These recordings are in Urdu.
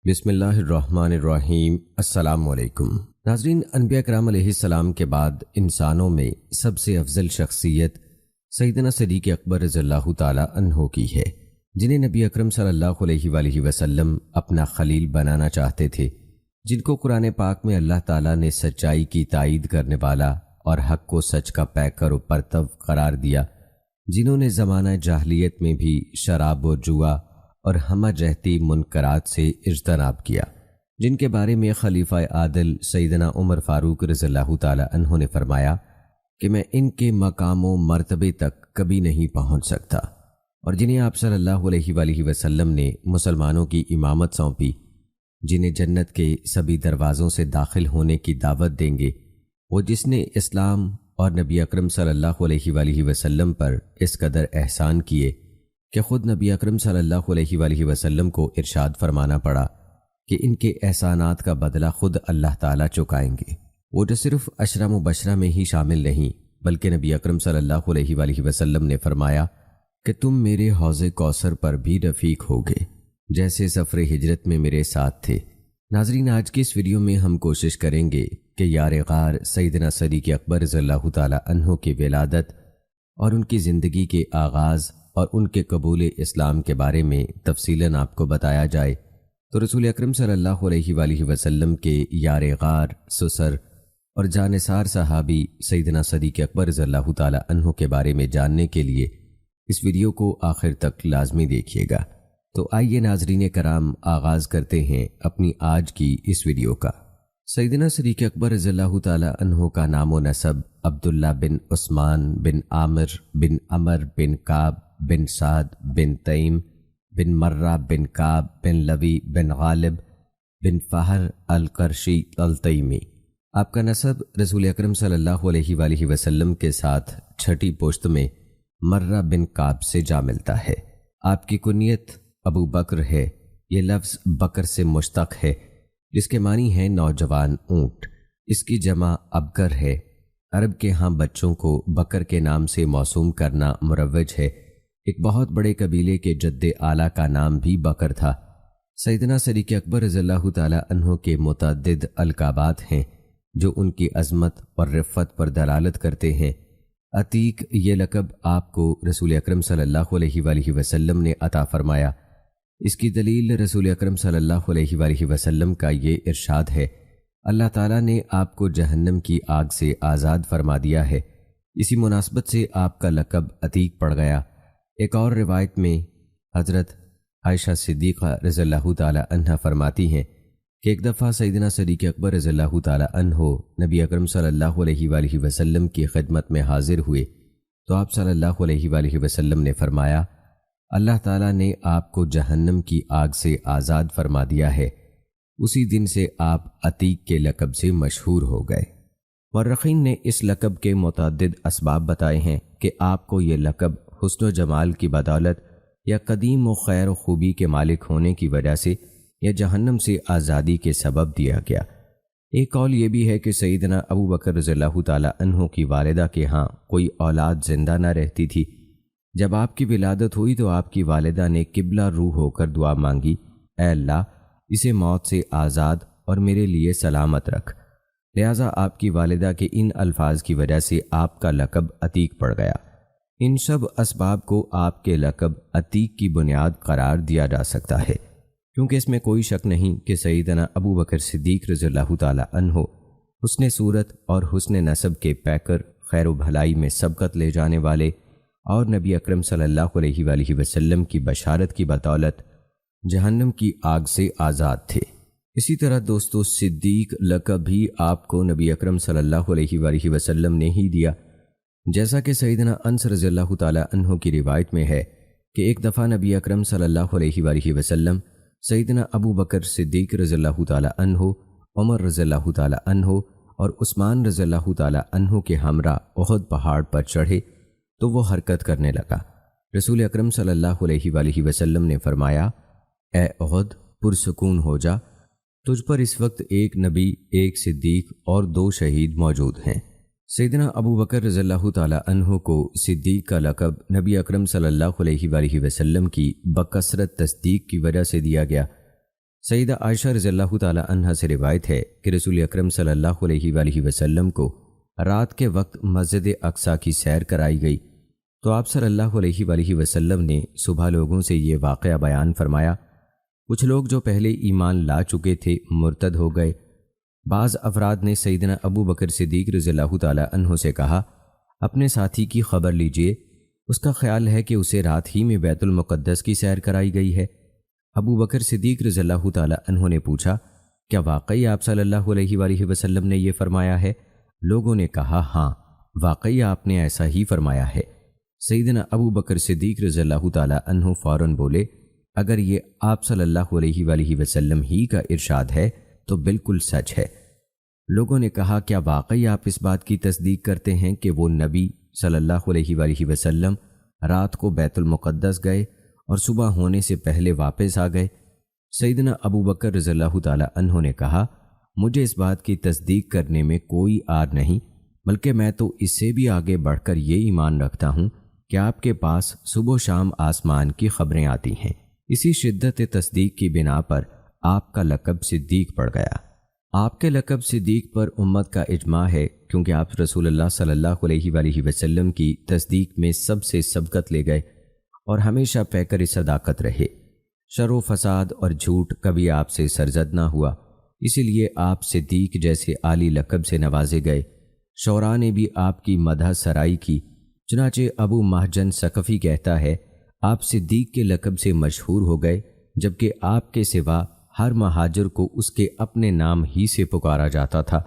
بسم اللہ الرحمن الرحیم۔ السلام علیکم ناظرین، انبیاء کرام علیہ السلام کے بعد انسانوں میں سب سے افضل شخصیت سیدنا صدیق اکبر رضی اللہ تعالی عنہ کی ہے، جنہیں نبی اکرم صلی اللہ علیہ وآلہ وسلم اپنا خلیل بنانا چاہتے تھے، جن کو قرآن پاک میں اللہ تعالیٰ نے سچائی کی تائید کرنے والا اور حق کو سچ کا پیکر و پرتو قرار دیا، جنہوں نے زمانہ جاہلیت میں بھی شراب و جوا اور ہمہ جہتی منکرات سے اجتناب کیا، جن کے بارے میں خلیفہ عادل سیدنا عمر فاروق رضی اللہ تعالی عنہ نے فرمایا کہ میں ان کے مقام و مرتبے تک کبھی نہیں پہنچ سکتا، اور جنہیں آپ صلی اللہ علیہ وآلہ وسلم نے مسلمانوں کی امامت سونپی، جنہیں جنت کے سبھی دروازوں سے داخل ہونے کی دعوت دیں گے، وہ جس نے اسلام اور نبی اکرم صلی اللہ علیہ وآلہ وسلم پر اس قدر احسان کیے کہ خود نبی اکرم صلی اللہ علیہ وآلہ وسلم کو ارشاد فرمانا پڑا کہ ان کے احسانات کا بدلہ خود اللہ تعالیٰ چکائیں گے۔ وہ جو صرف عشرہ مبشرہ میں ہی شامل نہیں، بلکہ نبی اکرم صلی اللہ علیہ وآلہ وسلم نے فرمایا کہ تم میرے حوض کوثر پر بھی رفیق ہوگے، جیسے سفر ہجرت میں میرے ساتھ تھے۔ ناظرین، آج کی اس ویڈیو میں ہم کوشش کریں گے کہ یار غار سیدنا صدیق اکبر رضی اللہ تعالی عنہ کی ولادت اور ان کی زندگی کے آغاز اور ان کے قبول اسلام کے بارے میں تفصیلاً آپ کو بتایا جائے، تو رسول اکرم صلی اللہ علیہ وآلہ وسلم کے یار غار، سسر اور جانثار صحابی سیدنا صدیق اکبر رضی اللہ تعالی عنہ کے بارے میں جاننے کے لیے اس ویڈیو کو آخر تک لازمی دیکھیے گا۔ تو آئیے ناظرین کرام، آغاز کرتے ہیں اپنی آج کی اس ویڈیو کا۔ سیدنا صدیق اکبر رضی اللہ تعالی عنہ کا نام و نسب عبداللہ بن عثمان بن عامر بن عمر بن کعب بن سعد بن تیم بن مرہ بن کعب بن لوی بن غالب بن فہر القرشی التیمی۔ آپ کا نسب رسول اکرم صلی اللہ علیہ وآلہ وسلم کے ساتھ چھٹی پشت میں مرہ بن کعب سے جا ملتا ہے۔ آپ کی کنیت ابو بکر ہے۔ یہ لفظ بکر سے مشتق ہے، جس کے معنی ہے نوجوان اونٹ۔ اس کی جمع ابکر ہے۔ عرب کے ہاں بچوں کو بکر کے نام سے موسوم کرنا مروج ہے۔ ایک بہت بڑے قبیلے کے جد اعلیٰ کا نام بھی بکر تھا۔ سیدنا صدیق اکبر رضی اللہ تعالی عنہ کے متعدد القابات ہیں جو ان کی عظمت اور رفت پر دلالت کرتے ہیں۔ عتیق یہ لقب آپ کو رسول اکرم صلی اللہ علیہ وآلہ وسلم نے عطا فرمایا۔ اس کی دلیل رسول اکرم صلی اللہ علیہ وآلہ وسلم کا یہ ارشاد ہے، اللہ تعالیٰ نے آپ کو جہنم کی آگ سے آزاد فرما دیا ہے۔ اسی مناسبت سے آپ کا لقب عتیق پڑ گیا۔ ایک اور روایت میں حضرت عائشہ صدیقہ رضی اللہ تعالی عنہ فرماتی ہیں کہ ایک دفعہ سیدنا صدیق اکبر رضی اللہ تعالی عنہ نبی اکرم صلی اللہ علیہ وآلہ وسلم کی خدمت میں حاضر ہوئے تو آپ صلی اللہ علیہ وآلہ وسلم نے فرمایا، اللہ تعالیٰ نے آپ کو جہنم کی آگ سے آزاد فرما دیا ہے۔ اسی دن سے آپ عتیق کے لقب سے مشہور ہو گئے۔ مورخین نے اس لقب کے متعدد اسباب بتائے ہیں کہ آپ کو یہ لقب حسن و جمال کی بدولت یا قدیم و خیر و خوبی کے مالک ہونے کی وجہ سے یا جہنم سے آزادی کے سبب دیا گیا۔ ایک قول یہ بھی ہے کہ سیدنا ابو بکر رضی اللہ تعالی عنہ کی والدہ کے ہاں کوئی اولاد زندہ نہ رہتی تھی۔ جب آپ کی ولادت ہوئی تو آپ کی والدہ نے قبلہ روح ہو کر دعا مانگی، اے اللہ اسے موت سے آزاد اور میرے لیے سلامت رکھ۔ لہٰذا آپ کی والدہ کے ان الفاظ کی وجہ سے آپ کا لقب عتیق پڑ گیا۔ ان سب اسباب کو آپ کے لقب عتیق کی بنیاد قرار دیا جا سکتا ہے، کیونکہ اس میں کوئی شک نہیں کہ سیدنا ابو بکر صدیق رضی اللہ تعالی عنہ حسن صورت اور حسن نسب کے پیکر، خیر و بھلائی میں سبقت لے جانے والے اور نبی اکرم صلی اللہ علیہ وآلہ وسلم کی بشارت کی بدولت جہنم کی آگ سے آزاد تھے۔ اسی طرح دوستو، صدیق لقب بھی آپ کو نبی اکرم صلی اللہ علیہ وآلہ وسلم نے ہی دیا، جیسا کہ سیدنا انس رضی اللہ تعالی عنہ کی روایت میں ہے کہ ایک دفعہ نبی اکرم صلی اللہ علیہ وآلہ وسلم سیدنا ابو بکر صدیق رضی اللہ تعالی عنہ، عمر رضی اللہ تعالی عنہ اور عثمان رضی اللہ تعالی عنہ کے ہمراہ احد پہاڑ پر چڑھے تو وہ حرکت کرنے لگا۔ رسول اکرم صلی اللہ علیہ وآلہ وسلم نے فرمایا، اے احد پرسکون ہو جا، تجھ پر اس وقت ایک نبی، ایک صدیق اور 2 شہید موجود ہیں۔ سیدنا ابو بکر رضی اللہ تعالی عنہ کو صدیق کا لقب نبی اکرم صلی اللہ علیہ وآلہ وسلم کی بکثرت تصدیق کی وجہ سے دیا گیا۔ سیدہ عائشہ رضی اللہ تعالی عنہا سے روایت ہے کہ رسول اکرم صلی اللہ علیہ وآلہ وسلم کو رات کے وقت مسجد اقصیٰ کی سیر کرائی گئی تو آپ صلی اللہ علیہ وآلہ وسلم نے صبح لوگوں سے یہ واقعہ بیان فرمایا۔ کچھ لوگ جو پہلے ایمان لا چکے تھے مرتد ہو گئے۔ بعض افراد نے سیدنا ابو بکر صدیق رضی اللہ تعالی عنہ سے کہا، اپنے ساتھی کی خبر لیجئے، اس کا خیال ہے کہ اسے رات ہی میں بیت المقدس کی سیر کرائی گئی ہے۔ ابو بکر صدیق رضی اللہ تعالی عنہ نے پوچھا، کیا واقعی آپ صلی اللہ علیہ وآلہ وسلم نے یہ فرمایا ہے؟ لوگوں نے کہا، ہاں واقعی آپ نے ایسا ہی فرمایا ہے۔ سیدنا ابو بکر صدیق رضی اللہ تعالی عنہ فوراً بولے، اگر یہ آپ صلی اللہ علیہ وآلہ وسلم ہی کا ارشاد ہے تو بالکل سچ ہے۔ لوگوں نے کہا، کیا واقعی آپ اس بات کی تصدیق کرتے ہیں کہ وہ نبی صلی اللہ علیہ وآلہ وسلم رات کو بیت المقدس گئے اور صبح ہونے سے پہلے واپس آ گئے؟ سیدنا ابو بکر رضی اللہ تعالی عنہ نے کہا، مجھے اس بات کی تصدیق کرنے میں کوئی آر نہیں، بلکہ میں تو اس سے بھی آگے بڑھ کر یہ ایمان رکھتا ہوں کہ آپ کے پاس صبح و شام آسمان کی خبریں آتی ہیں۔ اسی شدت تصدیق کی بنا پر آپ کا لقب صدیق پڑ گیا۔ آپ کے لقب صدیق پر امت کا اجماع ہے، کیونکہ آپ رسول اللہ صلی اللہ علیہ وآلہ وسلم کی تصدیق میں سب سے سبقت لے گئے اور ہمیشہ پیکر صداقت رہے۔ شر و فساد اور جھوٹ کبھی آپ سے سرزد نہ ہوا، اسی لیے آپ صدیق جیسے عالی لقب سے نوازے گئے۔ شعراء نے بھی آپ کی مدح سرائی کی، چنانچہ ابو مہجن ثقفی کہتا ہے، آپ صدیق کے لقب سے مشہور ہو گئے، جبکہ آپ کے سوا ہر مہاجر کو اس کے اپنے نام ہی سے پکارا جاتا تھا۔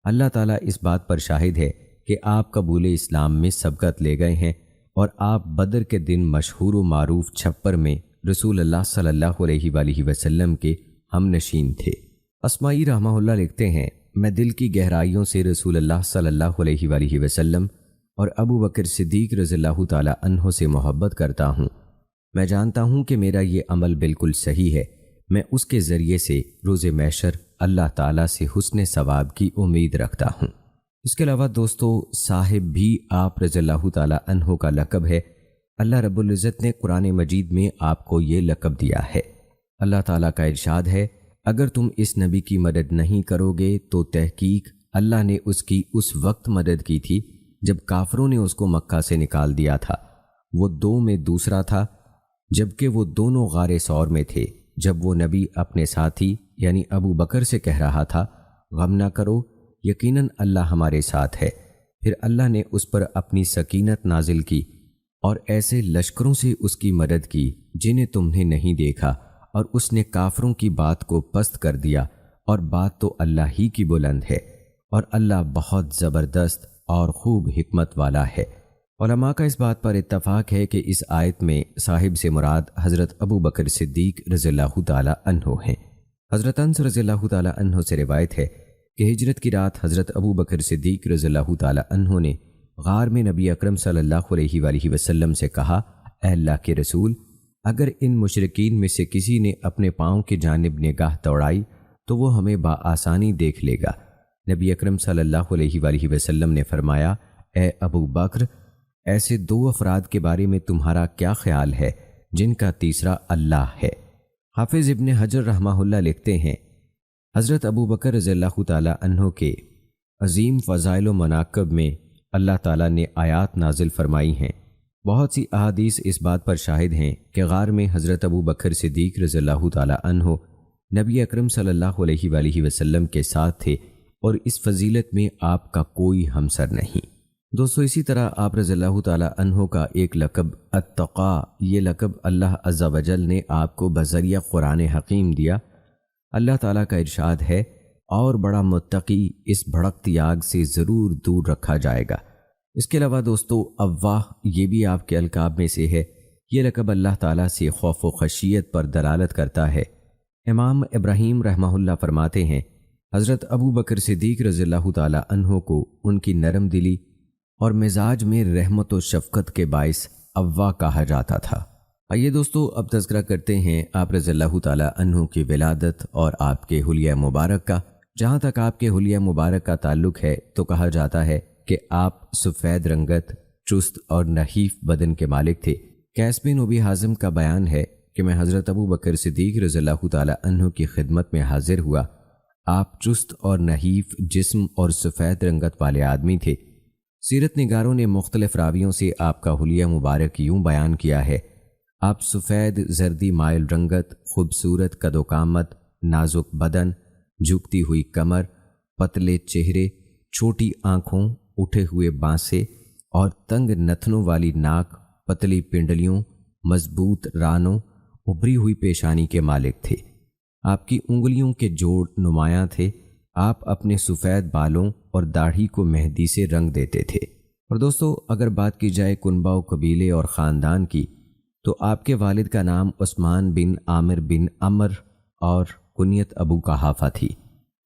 اللہ تعالیٰ اس بات پر شاہد ہے کہ آپ قبول اسلام میں سبقت لے گئے ہیں اور آپ بدر کے دن مشہور و معروف چھپر میں رسول اللہ صلی اللہ علیہ وآلہ وسلم کے ہم نشین تھے۔ اسماعی رحمہ اللہ لکھتے ہیں، میں دل کی گہرائیوں سے رسول اللہ صلی اللہ علیہ وآلہ وسلم اور ابو بکر صدیق رضی اللہ تعالی عنہ سے محبت کرتا ہوں۔ میں جانتا ہوں کہ میرا یہ عمل بالکل صحیح ہے، میں اس کے ذریعے سے روز محشر اللہ تعالیٰ سے حسن ثواب کی امید رکھتا ہوں۔ اس کے علاوہ دوستو، صاحب بھی آپ رضی اللہ تعالی عنہ کا لقب ہے۔ اللہ رب العزت نے قرآن مجید میں آپ کو یہ لقب دیا ہے۔ اللہ تعالیٰ کا ارشاد ہے، اگر تم اس نبی کی مدد نہیں کرو گے تو تحقیق اللہ نے اس کی اس وقت مدد کی تھی جب کافروں نے اس کو مکہ سے نکال دیا تھا۔ وہ دو میں دوسرا تھا، جبکہ وہ دونوں غار ثور میں تھے، جب وہ نبی اپنے ساتھی یعنی ابو بکر سے کہہ رہا تھا، غم نہ کرو، یقیناً اللہ ہمارے ساتھ ہے۔ پھر اللہ نے اس پر اپنی سکینت نازل کی اور ایسے لشکروں سے اس کی مدد کی جنہیں تم نے نہیں دیکھا، اور اس نے کافروں کی بات کو پست کر دیا، اور بات تو اللہ ہی کی بلند ہے، اور اللہ بہت زبردست اور خوب حکمت والا ہے۔ علماء کا اس بات پر اتفاق ہے کہ اس آیت میں صاحب سے مراد حضرت ابو بکر صدیق رضی اللہ تعالی عنہ ہیں۔ حضرت انس رضی اللہ تعالی عنہ سے روایت ہے کہ ہجرت کی رات حضرت ابو بکر صدیق رضی اللہ تعالی عنہ نے غار میں نبی اکرم صلی اللہ علیہ وآلہ وسلم سے کہا، اے اللہ کے رسول، اگر ان مشرکین میں سے کسی نے اپنے پاؤں کی جانب نگاہ دوڑائی تو وہ ہمیں بآسانی دیکھ لے گا۔ نبی اکرم صلی اللہ علیہ وآلہ وسلم نے فرمایا، اے ابو بکر، ایسے دو افراد کے بارے میں تمہارا کیا خیال ہے جن کا تیسرا اللہ ہے؟ حافظ ابن حجر رحمہ اللہ لکھتے ہیں، حضرت ابو بکر رضی اللہ تعالی عنہ کے عظیم فضائل و مناقب میں اللہ تعالیٰ نے آیات نازل فرمائی ہیں۔ بہت سی احادیث اس بات پر شاہد ہیں کہ غار میں حضرت ابو بکر صدیق رضی اللہ تعالی عنہ نبی اکرم صلی اللہ علیہ وآلہ وسلم کے ساتھ تھے، اور اس فضیلت میں آپ کا کوئی ہمسر نہیں۔ دوستو، اسی طرح آپ رضی اللہ تعالی عنہ کا ایک لقب التقا، یہ لقب اللہ عز و جل نے آپ کو بذریعہ قرآن حکیم دیا۔ اللہ تعالیٰ کا ارشاد ہے، اور بڑا متقی اس بھڑکتی آگ سے ضرور دور رکھا جائے گا۔ اس کے علاوہ دوستو، اواہ یہ بھی آپ کے القاب میں سے ہے۔ یہ لقب اللہ تعالیٰ سے خوف و خشیت پر دلالت کرتا ہے۔ امام ابراہیم رحمہ اللہ فرماتے ہیں، حضرت ابو بکر صدیق رضی اللہ تعالی عنہ کو ان کی نرم دلی اور مزاج میں رحمت و شفقت کے باعث اواہ کہا جاتا تھا۔ آئیے دوستو، اب تذکرہ کرتے ہیں آپ رضی اللہ تعالی عنہ کی ولادت اور آپ کے حلیہ مبارک کا۔ جہاں تک آپ کے حلیہ مبارک کا تعلق ہے تو کہا جاتا ہے کہ آپ سفید رنگت، چست اور نحیف بدن کے مالک تھے۔ قیس بن ابی حازم کا بیان ہے کہ میں حضرت ابو بکر صدیق رضی اللہ تعالی عنہ کی خدمت میں حاضر ہوا۔ آپ چست اور نحیف جسم اور سفید رنگت والے آدمی تھے۔ سیرت نگاروں نے مختلف راویوں سے آپ کا حلیہ مبارک یوں بیان کیا ہے: آپ سفید زردی مائل رنگت، خوبصورت قد و قامت، نازک بدن، جھکتی ہوئی کمر، پتلے چہرے، چھوٹی آنکھوں، اٹھے ہوئے بانسے اور تنگ نتنوں والی ناک، پتلی پنڈلیوں، مضبوط رانوں، ابھری ہوئی پیشانی کے مالک تھے۔ آپ کی انگلیوں کے جوڑ نمایاں تھے۔ آپ اپنے سفید بالوں اور داڑھی کو مہندی سے رنگ دیتے تھے۔ اور دوستو، اگر بات کی جائے کنبہ و قبیلے اور خاندان کی، تو آپ کے والد کا نام عثمان بن عامر بن عمر اور کنیت ابو قحافہ تھی۔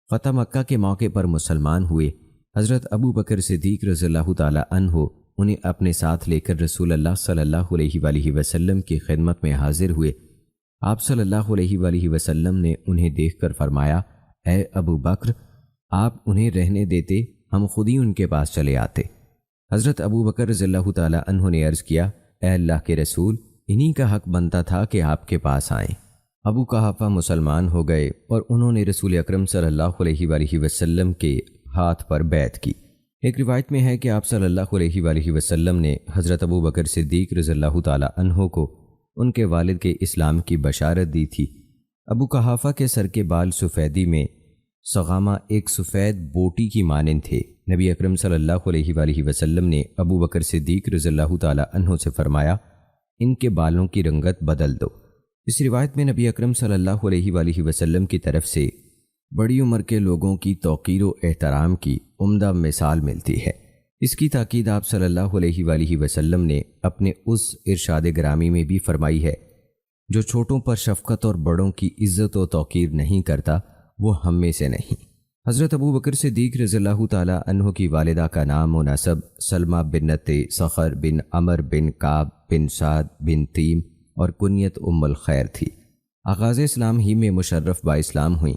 فتح مکہ کے موقع پر مسلمان ہوئے۔ حضرت ابو بکر صدیق رضی اللہ تعالی عنہ انہیں اپنے ساتھ لے کر رسول اللہ صلی اللہ علیہ وآلہ وسلم کی خدمت میں حاضر ہوئے۔ آپ صلی اللہ علیہ وآلہ وسلم نے انہیں دیکھ کر فرمایا: اے ابو بکر، آپ انہیں رہنے دیتے، ہم خود ہی ان کے پاس چلے آتے۔ حضرت ابو بکر رضی اللہ تعالی عنہ نے عرض کیا: اے اللہ کے رسول، انہی کا حق بنتا تھا کہ آپ کے پاس آئیں۔ ابو قحافہ مسلمان ہو گئے اور انہوں نے رسول اکرم صلی اللہ علیہ وآلہ وسلم کے ہاتھ پر بیعت کی۔ ایک روایت میں ہے کہ آپ صلی اللہ علیہ وآلہ وسلم نے حضرت ابو بکر صدیق رضی اللہ تعالی عنہ کو ان کے والد کے اسلام کی بشارت دی تھی۔ ابو قحافہ کے سر کے بال سفیدی میں سغامہ ایک سفید بوٹی کی مانند تھے۔ نبی اکرم صلی اللہ علیہ وآلہ وسلم نے ابو بکر صدیق رضی اللہ تعالی عنہ سے فرمایا: ان کے بالوں کی رنگت بدل دو۔ اس روایت میں نبی اکرم صلی اللہ علیہ وآلہ وسلم کی طرف سے بڑی عمر کے لوگوں کی توقیر و احترام کی عمدہ مثال ملتی ہے۔ اس کی تاکید آپ صلی اللہ علیہ وآلہ وسلم نے اپنے اس ارشاد گرامی میں بھی فرمائی ہے: جو چھوٹوں پر شفقت اور بڑوں کی عزت و توقیر نہیں کرتا، وہ ہم میں سے نہیں۔ حضرت ابو بکر صدیق رضی اللہ تعالی عنہ کی والدہ کا نام و نسب سلمہ بنت صخر بن عمر بن کعب بن سعد بن تیم اور کنیت ام الخیر تھی۔ آغاز اسلام ہی میں مشرف با اسلام ہوئیں۔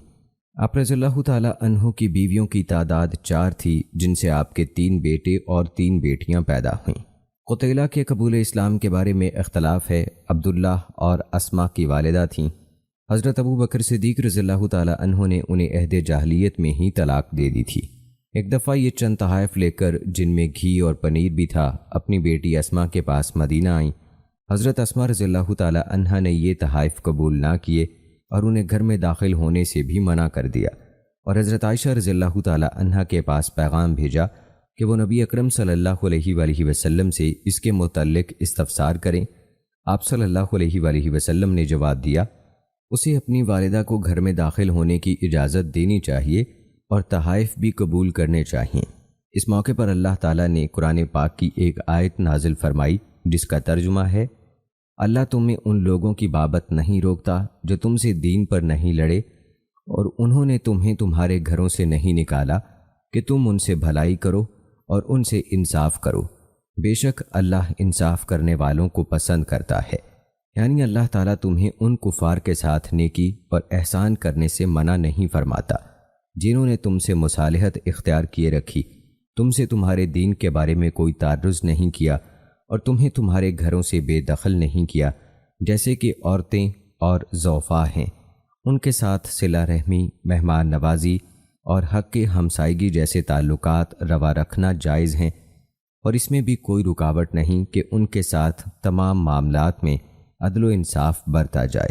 آپ رضی اللہ تعالی عنہ کی بیویوں کی تعداد 4 تھی، جن سے آپ کے 3 بیٹے اور 3 بیٹیاں پیدا ہوئیں۔ قتیلہ کے قبول اسلام کے بارے میں اختلاف ہے۔ عبداللہ اور اسما کی والدہ تھیں۔ حضرت ابو بکر صدیق رضی اللہ تعالی عنہ نے انہیں عہد جاہلیت میں ہی طلاق دے دی تھی۔ ایک دفعہ یہ چند تحائف لے کر، جن میں گھی اور پنیر بھی تھا، اپنی بیٹی اسما کے پاس مدینہ آئیں۔ حضرت اسما رضی اللہ تعالی عنہ نے یہ تحائف قبول نہ کیے اور انہیں گھر میں داخل ہونے سے بھی منع کر دیا، اور حضرت عائشہ رضی اللہ تعالی عنہ کے پاس پیغام بھیجا کہ وہ نبی اکرم صلی اللہ علیہ وآلہ وسلم سے اس کے متعلق استفسار کریں۔ آپ صلی اللہ علیہ وآلہ وسلم نے جواب دیا: اسے اپنی والدہ کو گھر میں داخل ہونے کی اجازت دینی چاہیے اور تحائف بھی قبول کرنے چاہیے۔ اس موقع پر اللہ تعالیٰ نے قرآن پاک کی ایک آیت نازل فرمائی، جس کا ترجمہ ہے: اللہ تمہیں ان لوگوں کی بابت نہیں روکتا جو تم سے دین پر نہیں لڑے، اور انہوں نے تمہیں تمہارے گھروں سے نہیں نکالا کہ تم ان سے بھلائی کرو اور ان سے انصاف کرو۔ بے شک اللہ انصاف کرنے والوں کو پسند کرتا ہے۔ یعنی اللہ تعالیٰ تمہیں ان کفار کے ساتھ نیکی اور احسان کرنے سے منع نہیں فرماتا جنہوں نے تم سے مصالحت اختیار کیے رکھی، تم سے تمہارے دین کے بارے میں کوئی تعرض نہیں کیا اور تمہیں تمہارے گھروں سے بے دخل نہیں کیا، جیسے کہ عورتیں اور ضعفاء ہیں۔ ان کے ساتھ صلہ رحمی، مہمان نوازی اور حق ہمسائیگی جیسے تعلقات روا رکھنا جائز ہیں، اور اس میں بھی کوئی رکاوٹ نہیں کہ ان کے ساتھ تمام معاملات میں عدل و انصاف برتا جائے۔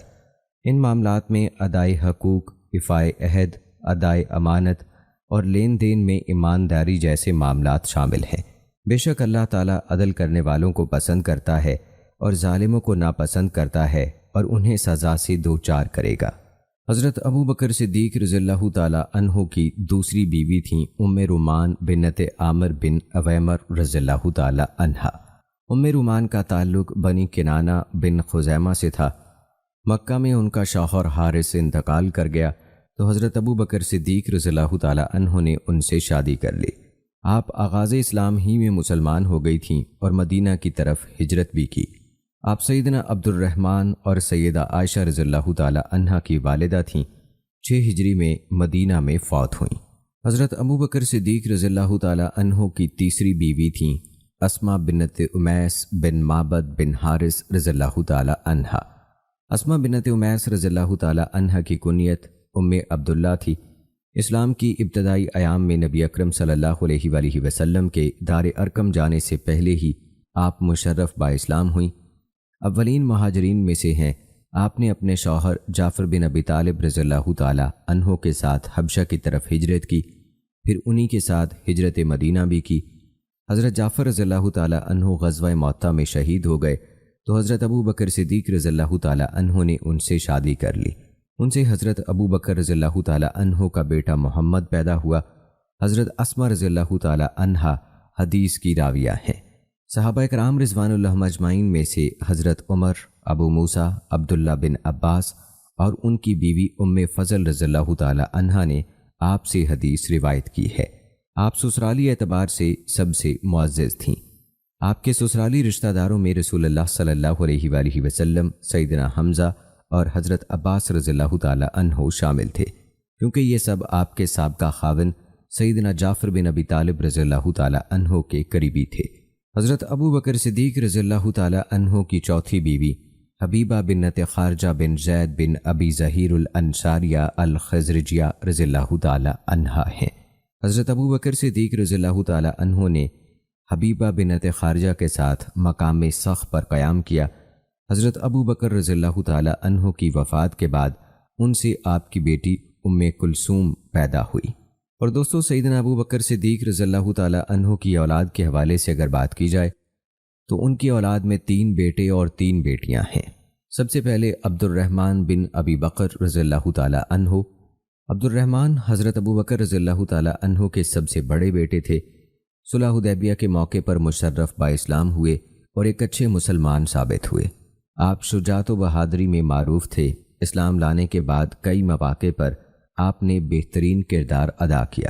ان معاملات میں ادائے حقوق، وفائے عہد، ادائے امانت اور لین دین میں ایمانداری جیسے معاملات شامل ہیں۔ بے شک اللہ تعالیٰ عدل کرنے والوں کو پسند کرتا ہے اور ظالموں کو ناپسند کرتا ہے اور انہیں سزا سے دوچار کرے گا۔ حضرت ابو بکر صدیق رضی اللہ تعالی عنہ کی دوسری بیوی تھیں ام رومان بنت عامر بن عویمر رضی اللہ تعالی عنہ۔ ام رومان کا تعلق بنی کنانہ بن خزیمہ سے تھا۔ مکہ میں ان کا شوہر حارث انتقال کر گیا تو حضرت ابو بکر صدیق رضی اللہ تعالی عنہ نے ان سے شادی کر لی۔ آپ آغاز اسلام ہی میں مسلمان ہو گئی تھیں اور مدینہ کی طرف ہجرت بھی کی۔ آپ سیدنا عبد الرحمن اور سیدہ عائشہ رضی اللہ تعالی عنہ کی والدہ تھیں۔ 6 ہجری میں مدینہ میں فوت ہوئیں۔ حضرت ابو بکر صدیق رضی اللہ تعالی عنہ کی تیسری بیوی تھیں اسما بنت امیس بن معبد بن حارث رضی اللہ تعالی عنہ۔ اسما بنت امیس رضی اللہ تعالی عنہ کی کنیت ام عبداللہ تھی۔ اسلام کی ابتدائی ایام میں نبی اکرم صلی اللہ علیہ وآلہ وسلم کے دار ارقم جانے سے پہلے ہی آپ مشرف با اسلام ہوئیں۔ اولین مہاجرین میں سے ہیں۔ آپ نے اپنے شوہر جعفر بن ابی طالب رضی اللہ تعالی عنہ کے ساتھ حبشہ کی طرف ہجرت کی، پھر انہی کے ساتھ ہجرت مدینہ بھی کی۔ حضرت جعفر رضی اللہ تعالی عنہ غزوہ مؤتہ میں شہید ہو گئے تو حضرت ابو بکر صدیق رضی اللہ تعالی عنہ نے ان سے شادی کر لی۔ ان سے حضرت ابو بکر رضی اللہ تعالی عنہ کا بیٹا محمد پیدا ہوا۔ حضرت اسما رضی اللہ تعالی عنہا حدیث کی راویہ ہیں۔ صحابہ کرام رضوان اللہ مجمعین میں سے حضرت عمر، ابو موسیٰ، عبداللہ بن عباس اور ان کی بیوی ام فضل رضی اللہ تعالی عنہا نے آپ سے حدیث روایت کی ہے۔ آپ سسرالی اعتبار سے سب سے معزز تھیں۔ آپ کے سسرالی رشتہ داروں میں رسول اللہ صلی اللہ علیہ وآلہ وسلم، سیدنا حمزہ اور حضرت عباس رضی اللہ تعالی عنہ شامل تھے، کیونکہ یہ سب آپ کے سابقہ خاوند سیدنا جعفر بن ابی طالب رضی اللہ تعالی عنہ کے قریبی تھے۔ حضرت ابو بکر صدیق رضی اللہ تعالی عنہ کی چوتھی بیوی حبیبہ بنت خارجہ بن زید بن ابی ظہیر الانصاریہ الخزرجیہ رضی اللہ تعالی عنہا ہیں۔ حضرت ابو بکر صدیق رضی اللہ تعالی عنہ نے حبیبہ بنت خارجہ کے ساتھ مقام سخ پر قیام کیا۔ حضرت ابو بکر رضی اللہ تعالی عنہ کی وفات کے بعد ان سے آپ کی بیٹی ام کلثوم پیدا ہوئی۔ اور دوستو، سیدنا ابو بکر صدیق رضی اللہ تعالی عنہ کی اولاد کے حوالے سے اگر بات کی جائے تو ان کی اولاد میں 3 بیٹے اور 3 بیٹیاں ہیں۔ سب سے پہلے عبد الرحمن بن ابی بکر رضی اللہ تعالی عنہ۔ عبد الرحمن حضرت ابو بکر رضی اللہ تعالی عنہ کے سب سے بڑے بیٹے تھے۔ صلح حدیبیہ کے موقع پر مشرف با اسلام ہوئے اور ایک اچھے مسلمان ثابت ہوئے۔ آپ شجاعت و بہادری میں معروف تھے۔ اسلام لانے کے بعد کئی مواقع پر آپ نے بہترین کردار ادا کیا۔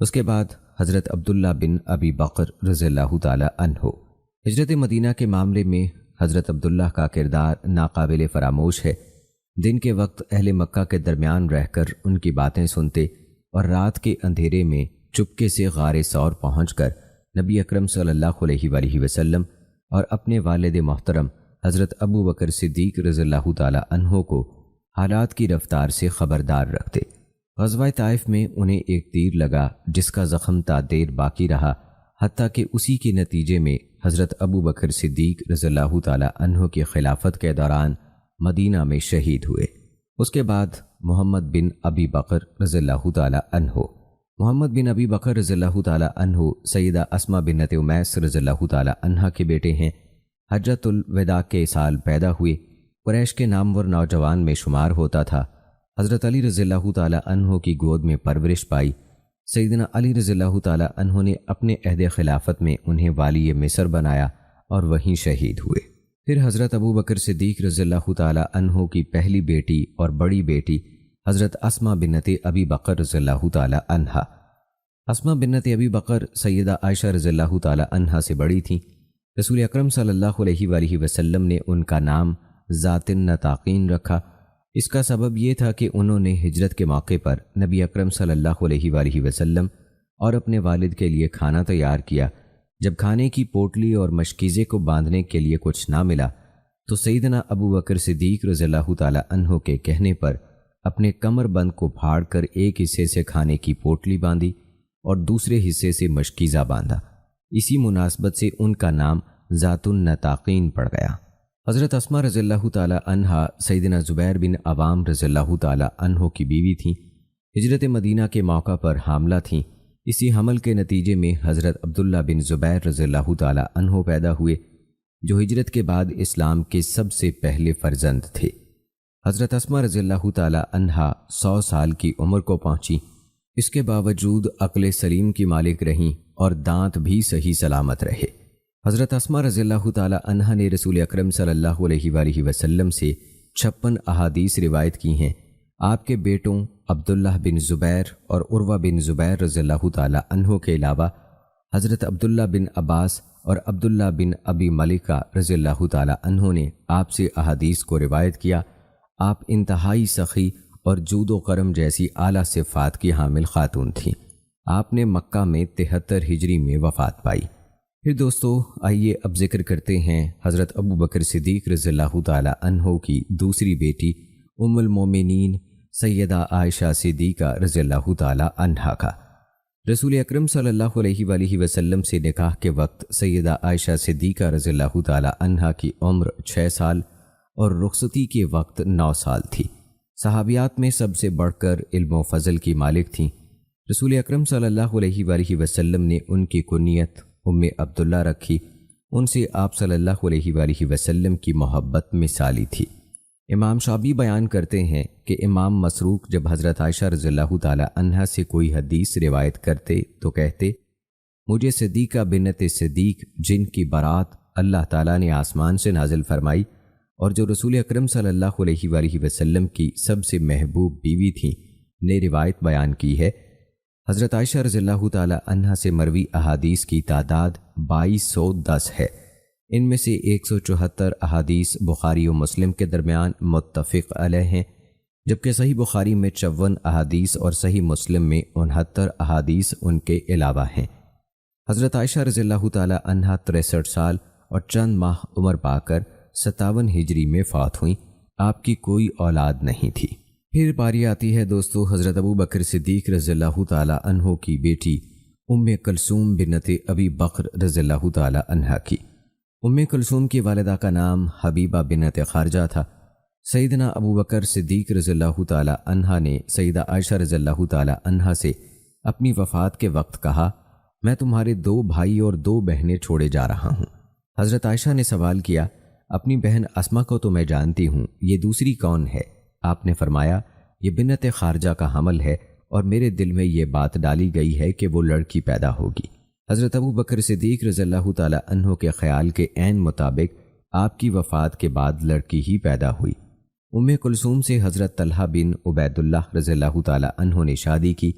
اس کے بعد حضرت عبداللہ بن ابی بکر رضی اللہ تعالی عنہ۔ ہجرت مدینہ کے معاملے میں حضرت عبداللہ کا کردار ناقابل فراموش ہے۔ دن کے وقت اہل مکہ کے درمیان رہ کر ان کی باتیں سنتے اور رات کے اندھیرے میں چپکے سے غار ثور پہنچ کر نبی اکرم صلی اللہ علیہ وآلہ وسلم اور اپنے والد محترم حضرت ابو بکر صدیق رضی اللہ تعالی عنہ کو حالات کی رفتار سے خبردار رکھتے۔ غزوہ طائف میں انہیں ایک تیر لگا جس کا زخم تا دیر باقی رہا، حتیٰ کہ اسی کے نتیجے میں حضرت ابو بکر صدیق رضی اللہ تعالی عنہ کی خلافت کے دوران مدینہ میں شہید ہوئے۔ اس کے بعد محمد بن ابی بکر رضی اللہ تعالی عنہ۔ محمد بن ابی بکر رضی اللہ تعالی عنہ سیدہ اسما بنت امیس رضی اللہ تعالی عنہ کے بیٹے ہیں۔ حجۃ الوداع کے سال پیدا ہوئے۔ قریش کے نامور نوجوان میں شمار ہوتا تھا۔ حضرت علی رضی اللہ تعالی عنہ کی گود میں پرورش پائی۔ سیدنا علی رضی اللہ تعالی عنہ نے اپنے عہد خلافت میں انہیں والی مصر بنایا اور وہیں شہید ہوئے۔ پھر حضرت ابو بکر صدیق رضی اللہ تعالی عنہ کی پہلی بیٹی اور بڑی بیٹی حضرت اسما بنت ابی بکر رضی اللہ تعالی عنہا۔ اسما بنت ابی بکر سیدہ عائشہ رضی اللہ تعالی عنہا سے بڑی تھیں۔ رسول اکرم صلی اللہ علیہ وآلہ وسلم نے ان کا نام ذات النطاقین رکھا۔ اس کا سبب یہ تھا کہ انہوں نے ہجرت کے موقع پر نبی اکرم صلی اللہ علیہ وآلہ وسلم اور اپنے والد کے لیے کھانا تیار کیا۔ جب کھانے کی پوٹلی اور مشکیزے کو باندھنے کے لیے کچھ نہ ملا تو سیدنا ابو بکر صدیق رضی اللہ تعالی عنہ کے کہنے پر اپنے کمر بند کو پھاڑ کر ایک حصے سے کھانے کی پوٹلی باندھی اور دوسرے حصے سے مشکیزہ باندھا۔ اسی مناسبت سے ان کا نام ذات النطاقین پڑ گیا۔ حضرت اسما رضی اللہ تعالی عنہا سیدنا زبیر بن عوام رضی اللہ تعالی عنہ کی بیوی تھیں۔ ہجرت مدینہ کے موقع پر حاملہ تھیں۔ اسی حمل کے نتیجے میں حضرت عبداللہ بن زبیر رضی اللہ تعالی عنہ پیدا ہوئے، جو ہجرت کے بعد اسلام کے سب سے پہلے فرزند تھے۔ حضرت اسما رضی اللہ تعالی عنہا 100 سال کی عمر کو پہنچی۔ اس کے باوجود عقل سلیم کی مالک رہیں اور دانت بھی صحیح سلامت رہے۔ حضرت اسما رضی اللہ تعالی عنہا نے رسول اکرم صلی اللہ علیہ وآلہ وسلم سے 56 احادیث روایت کی ہیں۔ آپ کے بیٹوں عبداللہ بن زبیر اور عروہ بن زبیر رضی اللہ تعالی عنہ کے علاوہ حضرت عبداللہ بن عباس اور عبداللہ بن ابی ملکہ رضی اللہ تعالی عنہ نے آپ سے احادیث کو روایت کیا۔ آپ انتہائی سخی اور جود و کرم جیسی اعلیٰ صفات کی حامل خاتون تھیں۔ آپ نے مکہ میں 73 ہجری میں وفات پائی۔ پھر دوستو آئیے اب ذکر کرتے ہیں حضرت ابو بکر صدیق رضی اللہ تعالی عنہ کی دوسری بیٹی ام المومنین سیدہ عائشہ صدیقہ رضی اللہ تعالی عنہا کا۔ رسول اکرم صلی اللہ علیہ وآلہ وسلم سے نکاح کے وقت سیدہ عائشہ صدیقہ رضی اللہ تعالی عنہا کی عمر 6 سال اور رخصتی کے وقت 9 سال تھی۔ صحابیات میں سب سے بڑھ کر علم و فضل کی مالک تھیں۔ رسول اکرم صلی اللہ علیہ وآلہ وسلم نے ان کی کنیت ام عبداللہ رکھی۔ ان سے آپ صلی اللہ علیہ وآلہ وسلم کی محبت مثالی تھی۔ امام شعبی بیان کرتے ہیں کہ امام مسروق جب حضرت عائشہ رضی اللہ تعالی عنہا سے کوئی حدیث روایت کرتے تو کہتے، مجھے صدیقہ بنت صدیق جن کی برات اللہ تعالیٰ نے آسمان سے نازل فرمائی اور جو رسول اکرم صلی اللہ علیہ وآلہ وسلم کی سب سے محبوب بیوی تھیں، نے روایت بیان کی ہے۔ حضرت عائشہ رضی اللہ تعالی عنہا سے مروی احادیث کی تعداد 2210 ہے۔ ان میں سے 174 احادیث بخاری و مسلم کے درمیان متفق علیہ ہیں، جبکہ صحیح بخاری میں 54 احادیث اور صحیح مسلم میں 69 احادیث ان کے علاوہ ہیں۔ حضرت عائشہ رضی اللہ تعالی عنہا 63 سال اور چند ماہ عمر پا کر 57 ہجری میں فوت ہوئیں۔ آپ کی کوئی اولاد نہیں تھی۔ پھر باری آتی ہے دوستو حضرت ابو بکر صدیق رضی اللہ تعالی عنہ کی بیٹی ام کلثوم بنت ابی بکر رضی اللہ تعالی عنہا کی۔ ام کلثوم کی والدہ کا نام حبیبہ بنت خارجہ تھا۔ سیدنا ابو بکر صدیق رضی اللہ تعالی عنہا نے سیدہ عائشہ رضی اللہ تعالی عنہا سے اپنی وفات کے وقت کہا، میں تمہارے 2 بھائی اور 2 بہنیں چھوڑے جا رہا ہوں۔ حضرت عائشہ نے سوال کیا، اپنی بہن اسما کو تو میں جانتی ہوں، یہ دوسری کون ہے؟ آپ نے فرمایا، یہ بنت خارجہ کا حمل ہے اور میرے دل میں یہ بات ڈالی گئی ہے کہ وہ لڑکی پیدا ہوگی۔ حضرت ابو بکر صدیق رضی اللہ تعالی عنہ کے خیال کے عین مطابق آپ کی وفات کے بعد لڑکی ہی پیدا ہوئی۔ ام کلثوم سے حضرت طلحہ بن عبید اللہ رضی اللہ تعالی عنہ نے شادی کی۔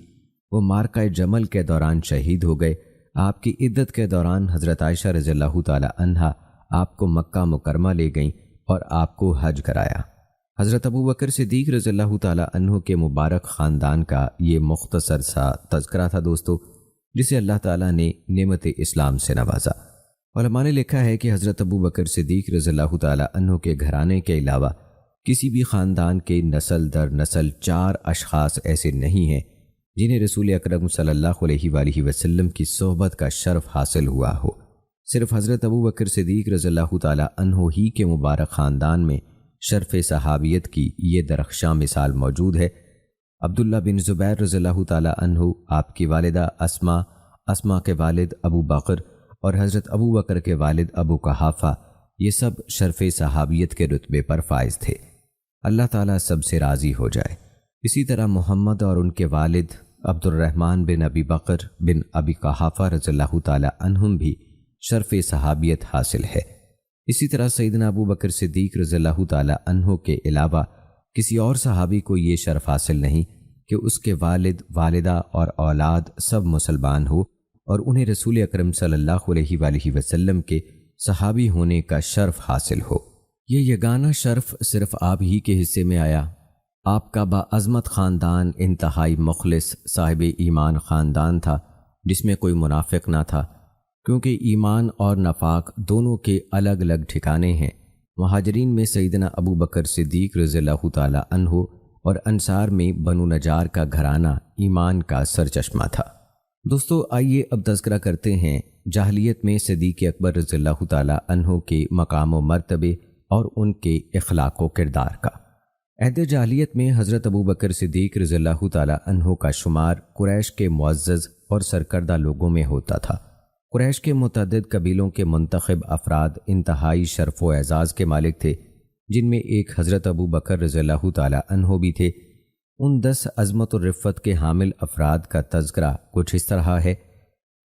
وہ معرکہ جمل کے دوران شہید ہو گئے۔ آپ کی عدت کے دوران حضرت عائشہ رضی اللہ تعالی عنہا آپ کو مکہ مکرمہ لے گئیں اور آپ کو حج کرایا۔ حضرت ابو بکر صدیق رضی اللہ تعالی عنہ کے مبارک خاندان کا یہ مختصر سا تذکرہ تھا دوستو، جسے اللہ تعالیٰ نے نعمت اسلام سے نوازا۔ علماء نے لکھا ہے کہ حضرت ابو بکر صدیق رضی اللہ تعالی عنہ کے گھرانے کے علاوہ کسی بھی خاندان کے نسل در نسل 4 اشخاص ایسے نہیں ہیں جنہیں رسول اکرم صلی اللہ علیہ وآلہ وسلم کی صحبت کا شرف حاصل ہوا ہو۔ صرف حضرت ابو بکر صدیق رضی اللہ تعالی عنہ ہی کے مبارک خاندان میں شرف صحابیت کی یہ درخشاں مثال موجود ہے۔ عبداللہ بن زبیر رضی اللہ تعالی عنہ، آپ کی والدہ اسما کے والد ابو بکر اور حضرت ابو بکر کے والد ابو قحافہ، یہ سب شرف صحابیت کے رتبے پر فائز تھے۔ اللہ تعالیٰ سب سے راضی ہو جائے۔ اسی طرح محمد اور ان کے والد عبد الرحمن بن ابی بکر بن ابی قحافہ رضی اللہ تعالی عنہم بھی شرف صحابیت حاصل ہے۔ اسی طرح سیدنا ابو بکر صدیق رضی اللہ تعالی عنہ کے علاوہ کسی اور صحابی کو یہ شرف حاصل نہیں کہ اس کے والد، والدہ اور اولاد سب مسلمان ہو اور انہیں رسول اکرم صلی اللہ علیہ وآلہ وسلم کے صحابی ہونے کا شرف حاصل ہو۔ یہ یگانہ شرف صرف آپ ہی کے حصے میں آیا۔ آپ کا باعظمت خاندان انتہائی مخلص صاحب ایمان خاندان تھا، جس میں کوئی منافق نہ تھا، کیونکہ ایمان اور نفاق دونوں کے الگ الگ ٹھکانے ہیں۔ مہاجرین میں سیدنا ابو بکر صدیق رضی اللہ تعالی عنہ اور انصار میں بنو نجار کا گھرانہ ایمان کا سرچشمہ تھا۔ دوستو آئیے اب تذکرہ کرتے ہیں جاہلیت میں صدیق اکبر رضی اللہ تعالی عنہ کے مقام و مرتبے اور ان کے اخلاق و کردار کا۔ عہد جاہلیت میں حضرت ابو بکر صدیق رضی اللہ تعالی عنہ کا شمار قریش کے معزز اور سرکردہ لوگوں میں ہوتا تھا۔ قریش کے متعدد قبیلوں کے منتخب افراد انتہائی شرف و اعزاز کے مالک تھے، جن میں ایک حضرت ابو بکر رضی اللہ تعالی عنہ بھی تھے۔ ان 10 عظمت و رفت کے حامل افراد کا تذکرہ کچھ اس طرح ہے۔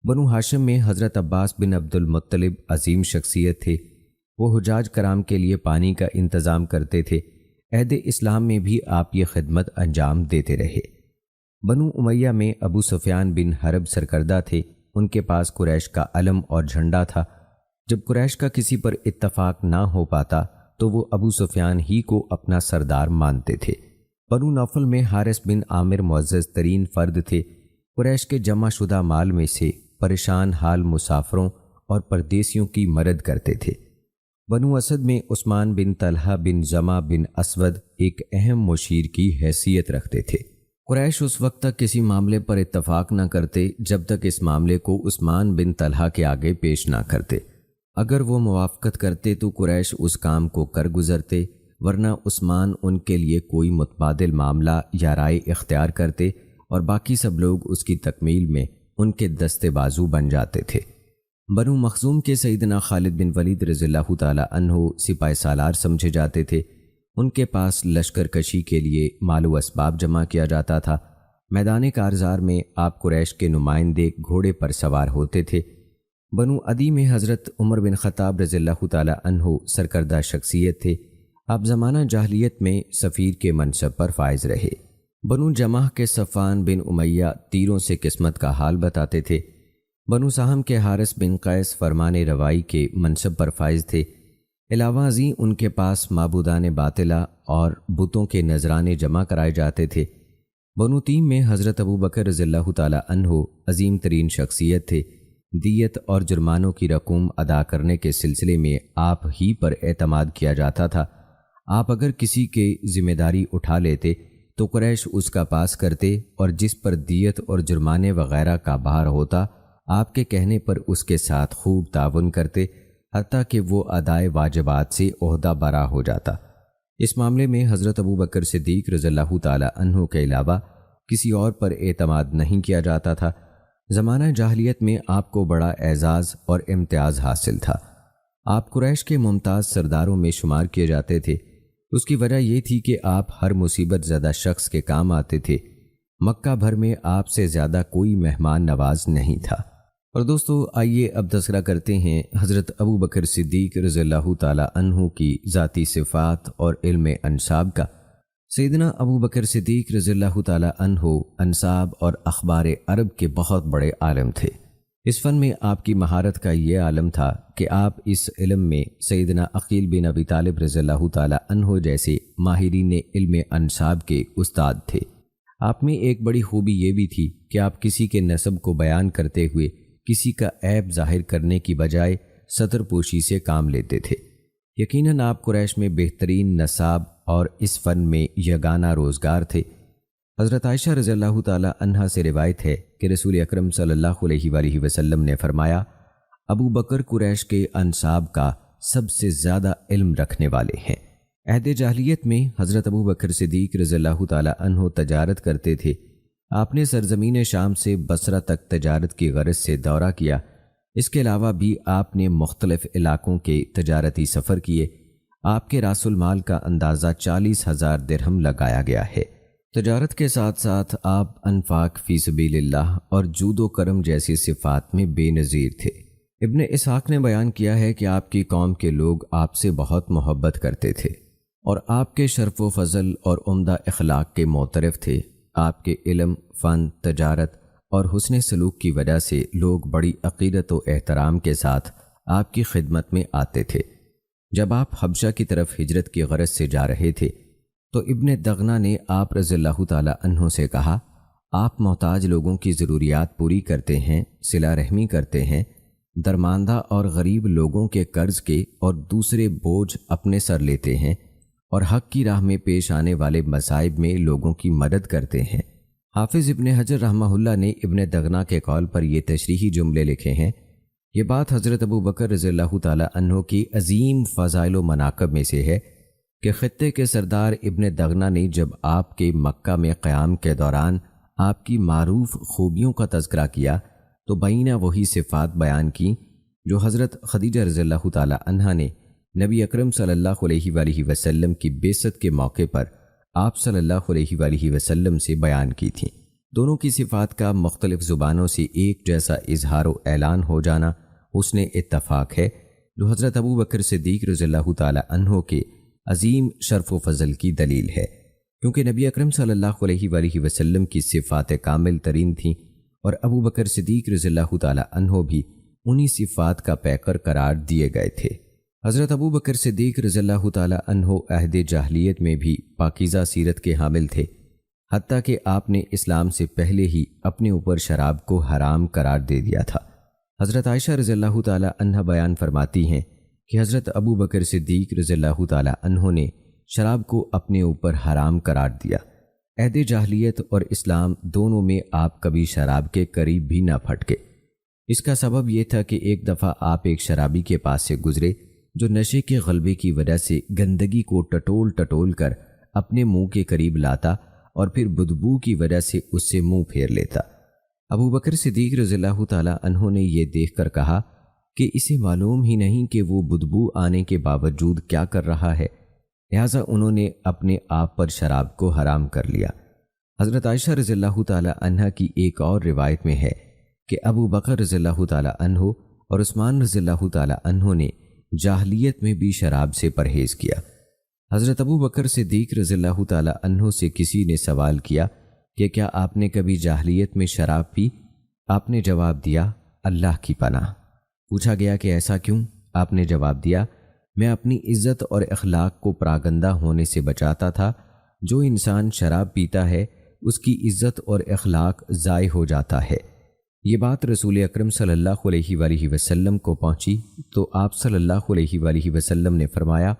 بنو ہاشم میں حضرت عباس بن عبد المطلب عظیم شخصیت تھے۔ وہ حجاج کرام کے لیے پانی کا انتظام کرتے تھے۔ عہد اسلام میں بھی آپ یہ خدمت انجام دیتے رہے۔ بنو امیہ میں ابو سفیان بن حرب سرکردہ تھے۔ ان کے پاس قریش کا علم اور جھنڈا تھا۔ جب قریش کا کسی پر اتفاق نہ ہو پاتا تو وہ ابو سفیان ہی کو اپنا سردار مانتے تھے۔ بنو نوفل میں حارث بن عامر معزز ترین فرد تھے۔ قریش کے جمع شدہ مال میں سے پریشان حال مسافروں اور پردیسیوں کی مدد کرتے تھے۔ بنو اسد میں عثمان بن طلحہ بن زمع بن اسود ایک اہم مشیر کی حیثیت رکھتے تھے۔ قریش اس وقت تک کسی معاملے پر اتفاق نہ کرتے جب تک اس معاملے کو عثمان بن طلحہ کے آگے پیش نہ کرتے۔ اگر وہ موافقت کرتے تو قریش اس کام کو کر گزرتے، ورنہ عثمان ان کے لیے کوئی متبادل معاملہ یا رائے اختیار کرتے اور باقی سب لوگ اس کی تکمیل میں ان کے دستے بازو بن جاتے تھے۔ بنو مخزوم کے سیدنا خالد بن ولید رضی اللہ تعالی عنہ سپاہ سالار سمجھے جاتے تھے۔ ان کے پاس لشکر کشی کے لیے مال و اسباب جمع کیا جاتا تھا۔ میدان کارزار میں آپ قریش کے نمائندے گھوڑے پر سوار ہوتے تھے۔ بنو عدی میں حضرت عمر بن خطاب رضی اللہ تعالی عنہ سرکردہ شخصیت تھے۔ آپ زمانہ جاہلیت میں سفیر کے منصب پر فائز رہے۔ بنو جمح کے صفوان بن امیہ تیروں سے قسمت کا حال بتاتے تھے۔ بنو سہم کے حارث بن قیس فرمان روائی کے منصب پر فائز تھے۔ علاوہ ازیں ان کے پاس معبودان باطلہ اور بتوں کے نذرانے جمع کرائے جاتے تھے۔ بنو تیم میں حضرت ابو بکر رضی اللہ تعالی عنہ عظیم ترین شخصیت تھے۔ دیت اور جرمانوں کی رقوم ادا کرنے کے سلسلے میں آپ ہی پر اعتماد کیا جاتا تھا۔ آپ اگر کسی کے ذمہ داری اٹھا لیتے تو قریش اس کا پاس کرتے اور جس پر دیت اور جرمانے وغیرہ کا بھار ہوتا آپ کے کہنے پر اس کے ساتھ خوب تعاون کرتے، حتیٰ کہ وہ ادائے واجبات سے عہدہ برا ہو جاتا۔ اس معاملے میں حضرت ابو بکر صدیق رضی اللہ تعالی عنہ کے علاوہ کسی اور پر اعتماد نہیں کیا جاتا تھا۔ زمانہ جاہلیت میں آپ کو بڑا اعزاز اور امتیاز حاصل تھا۔ آپ قریش کے ممتاز سرداروں میں شمار کیے جاتے تھے۔ اس کی وجہ یہ تھی کہ آپ ہر مصیبت زدہ شخص کے کام آتے تھے۔ مکہ بھر میں آپ سے زیادہ کوئی مہمان نواز نہیں تھا۔ اور دوستو آئیے اب تذکرہ کرتے ہیں حضرت ابو بکر صدیق رضی اللہ تعالی عنہ کی ذاتی صفات اور علم انساب کا۔ سیدنا ابو بکر صدیق رضی اللہ تعالی عنہ انساب اور اخبار عرب کے بہت بڑے عالم تھے۔ اس فن میں آپ کی مہارت کا یہ عالم تھا کہ آپ اس علم میں سیدنا عقیل بن ابی طالب رضی اللہ تعالی عنہ جیسے ماہرین علم انساب کے استاد تھے۔ آپ میں ایک بڑی خوبی یہ بھی تھی کہ آپ کسی کے نسب کو بیان کرتے ہوئے کسی کا عیب ظاہر کرنے کی بجائے ستر پوشی سے کام لیتے تھے۔ یقیناً آپ قریش میں بہترین نساب اور اس فن میں یگانہ روزگار تھے۔ حضرت عائشہ رضی اللہ تعالی عنہا سے روایت ہے کہ رسول اکرم صلی اللہ علیہ وآلہ وسلم نے فرمایا، ابو بکر قریش کے انساب کا سب سے زیادہ علم رکھنے والے ہیں۔ عہد جاہلیت میں حضرت ابو بکر صدیق رضی اللہ تعالی عنہ تجارت کرتے تھے۔ آپ نے سرزمین شام سے بصرہ تک تجارت کی غرض سے دورہ کیا۔ اس کے علاوہ بھی آپ نے مختلف علاقوں کے تجارتی سفر کیے۔ آپ کے راس المال کا اندازہ 40,000 درہم لگایا گیا ہے۔ تجارت کے ساتھ ساتھ آپ انفاق فی سبیل اللہ اور جود و کرم جیسی صفات میں بے نظیر تھے۔ ابن اسحاق نے بیان کیا ہے کہ آپ کی قوم کے لوگ آپ سے بہت محبت کرتے تھے اور آپ کے شرف و فضل اور عمدہ اخلاق کے معترف تھے۔ آپ کے علم، فن، تجارت اور حسن سلوک کی وجہ سے لوگ بڑی عقیدت و احترام کے ساتھ آپ کی خدمت میں آتے تھے۔ جب آپ حبشہ کی طرف ہجرت کی غرض سے جا رہے تھے تو ابن دغنہ نے آپ رضی اللہ تعالی عنہ سے کہا، آپ محتاج لوگوں کی ضروریات پوری کرتے ہیں، صلہ رحمی کرتے ہیں، درماندہ اور غریب لوگوں کے قرض کے اور دوسرے بوجھ اپنے سر لیتے ہیں اور حق کی راہ میں پیش آنے والے مصائب میں لوگوں کی مدد کرتے ہیں۔ حافظ ابن حجر رحمہ اللہ نے ابن دغنہ کے قول پر یہ تشریحی جملے لکھے ہیں۔ یہ بات حضرت ابو بکر رضی اللہ تعالی عنہ کی عظیم فضائل و مناقب میں سے ہے کہ خطے کے سردار ابن دغنہ نے جب آپ کے مکہ میں قیام کے دوران آپ کی معروف خوبیوں کا تذکرہ کیا تو بینہ وہی صفات بیان کی جو حضرت خدیجہ رضی اللہ تعالی عنہا نے نبی اکرم صلی اللہ علیہ وآلہ وسلم کی بعثت کے موقع پر آپ صلی اللہ علیہ وآلہ وسلم سے بیان کی تھیں۔ دونوں کی صفات کا مختلف زبانوں سے ایک جیسا اظہار و اعلان ہو جانا حسن اتفاق ہے، جو حضرت ابو بکر صدیق رضی اللہ تعالی عنہ کے عظیم شرف و فضل کی دلیل ہے، کیونکہ نبی اکرم صلی اللہ علیہ وآلہ وسلم کی صفات کامل ترین تھیں اور ابو بکر صدیق رضی اللہ تعالی عنہ بھی انہی صفات کا پیکر قرار دیے گئے تھے۔ حضرت ابو بکر صدیق رضی اللہ تعالی عنہ عہد جاہلیت میں بھی پاکیزہ سیرت کے حامل تھے، حتیٰ کہ آپ نے اسلام سے پہلے ہی اپنے اوپر شراب کو حرام قرار دے دیا تھا۔ حضرت عائشہ رضی اللہ تعالی عنہ بیان فرماتی ہیں کہ حضرت ابو بکر صدیق رضی اللہ تعالی عنہ نے شراب کو اپنے اوپر حرام قرار دیا۔ عہد جاہلیت اور اسلام دونوں میں آپ کبھی شراب کے قریب بھی نہ پھٹکے۔ اس کا سبب یہ تھا کہ ایک دفعہ آپ ایک شرابی کے پاس سے گزرے جو نشے کے غلبے کی وجہ سے گندگی کو ٹٹول ٹٹول کر اپنے منہ کے قریب لاتا اور پھر بدبو کی وجہ سے اس سے منہ پھیر لیتا۔ ابو بکر صدیق رضی اللہ تعالی عنہ نے یہ دیکھ کر کہا کہ اسے معلوم ہی نہیں کہ وہ بدبو آنے کے باوجود کیا کر رہا ہے، لہٰذا انہوں نے اپنے آپ پر شراب کو حرام کر لیا۔ حضرت عائشہ رضی اللہ تعالی عنہ کی ایک اور روایت میں ہے کہ ابو بکر رضی اللہ تعالی عنہ اور عثمان رضی اللہ تعالی عنہ نے جاہلیت میں بھی شراب سے پرہیز کیا۔ حضرت ابو بکر صدیق رضی اللہ تعالی عنہ سے کسی نے سوال کیا کہ کیا آپ نے کبھی جاہلیت میں شراب پی؟ آپ نے جواب دیا، اللہ کی پناہ۔ پوچھا گیا کہ ایسا کیوں؟ آپ نے جواب دیا، میں اپنی عزت اور اخلاق کو پراگندہ ہونے سے بچاتا تھا۔ جو انسان شراب پیتا ہے اس کی عزت اور اخلاق ضائع ہو جاتا ہے۔ یہ بات رسول اکرم صلی اللہ علیہ وآلہ وسلم کو پہنچی تو آپ صلی اللہ علیہ وآلہ وسلم نے فرمایا،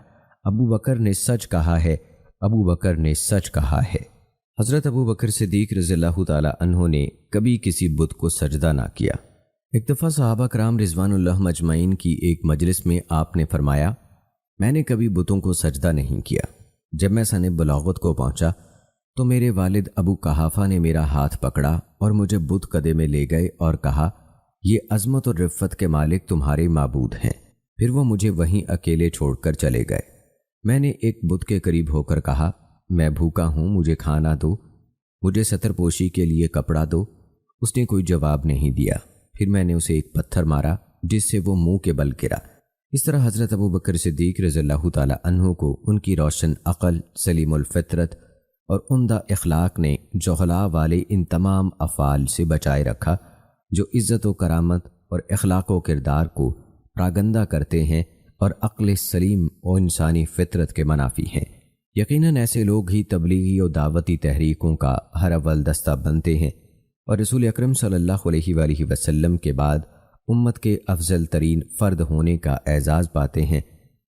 ابو بکر نے سچ کہا ہے، ابو بکر نے سچ کہا ہے۔ حضرت ابو بکر صدیق رضی اللہ تعالی عنہ نے کبھی کسی بت کو سجدہ نہ کیا۔ ایک دفعہ صحابہ کرام رضوان اللہ مجمعین کی ایک مجلس میں آپ نے فرمایا، میں نے کبھی بتوں کو سجدہ نہیں کیا۔ جب میں سن بلاغت کو پہنچا تو میرے والد ابو قحافہ نے میرا ہاتھ پکڑا اور مجھے بت قدے میں لے گئے اور کہا، یہ عظمت اور رفت کے مالک تمہارے معبود ہیں۔ پھر وہ مجھے وہیں اکیلے چھوڑ کر چلے گئے۔ میں نے ایک بت کے قریب ہو کر کہا، میں بھوکا ہوں، مجھے کھانا دو، مجھے ستر پوشی کے لیے کپڑا دو۔ اس نے کوئی جواب نہیں دیا۔ پھر میں نے اسے ایک پتھر مارا جس سے وہ منہ کے بل گرا۔ اس طرح حضرت ابو بکر صدیق رضی اللہ تعالی عنہ کو ان کی روشن عقل، سلیم الفطرت اور عمدہ اخلاق نے جہلاء والے ان تمام افعال سے بچائے رکھا جو عزت و کرامت اور اخلاق و کردار کو پراگندہ کرتے ہیں اور عقل سلیم اور انسانی فطرت کے منافی ہیں۔ یقیناً ایسے لوگ ہی تبلیغی و دعوتی تحریکوں کا ہر اول دستہ بنتے ہیں اور رسول اکرم صلی اللہ علیہ وآلہ وسلم کے بعد امت کے افضل ترین فرد ہونے کا اعزاز پاتے ہیں۔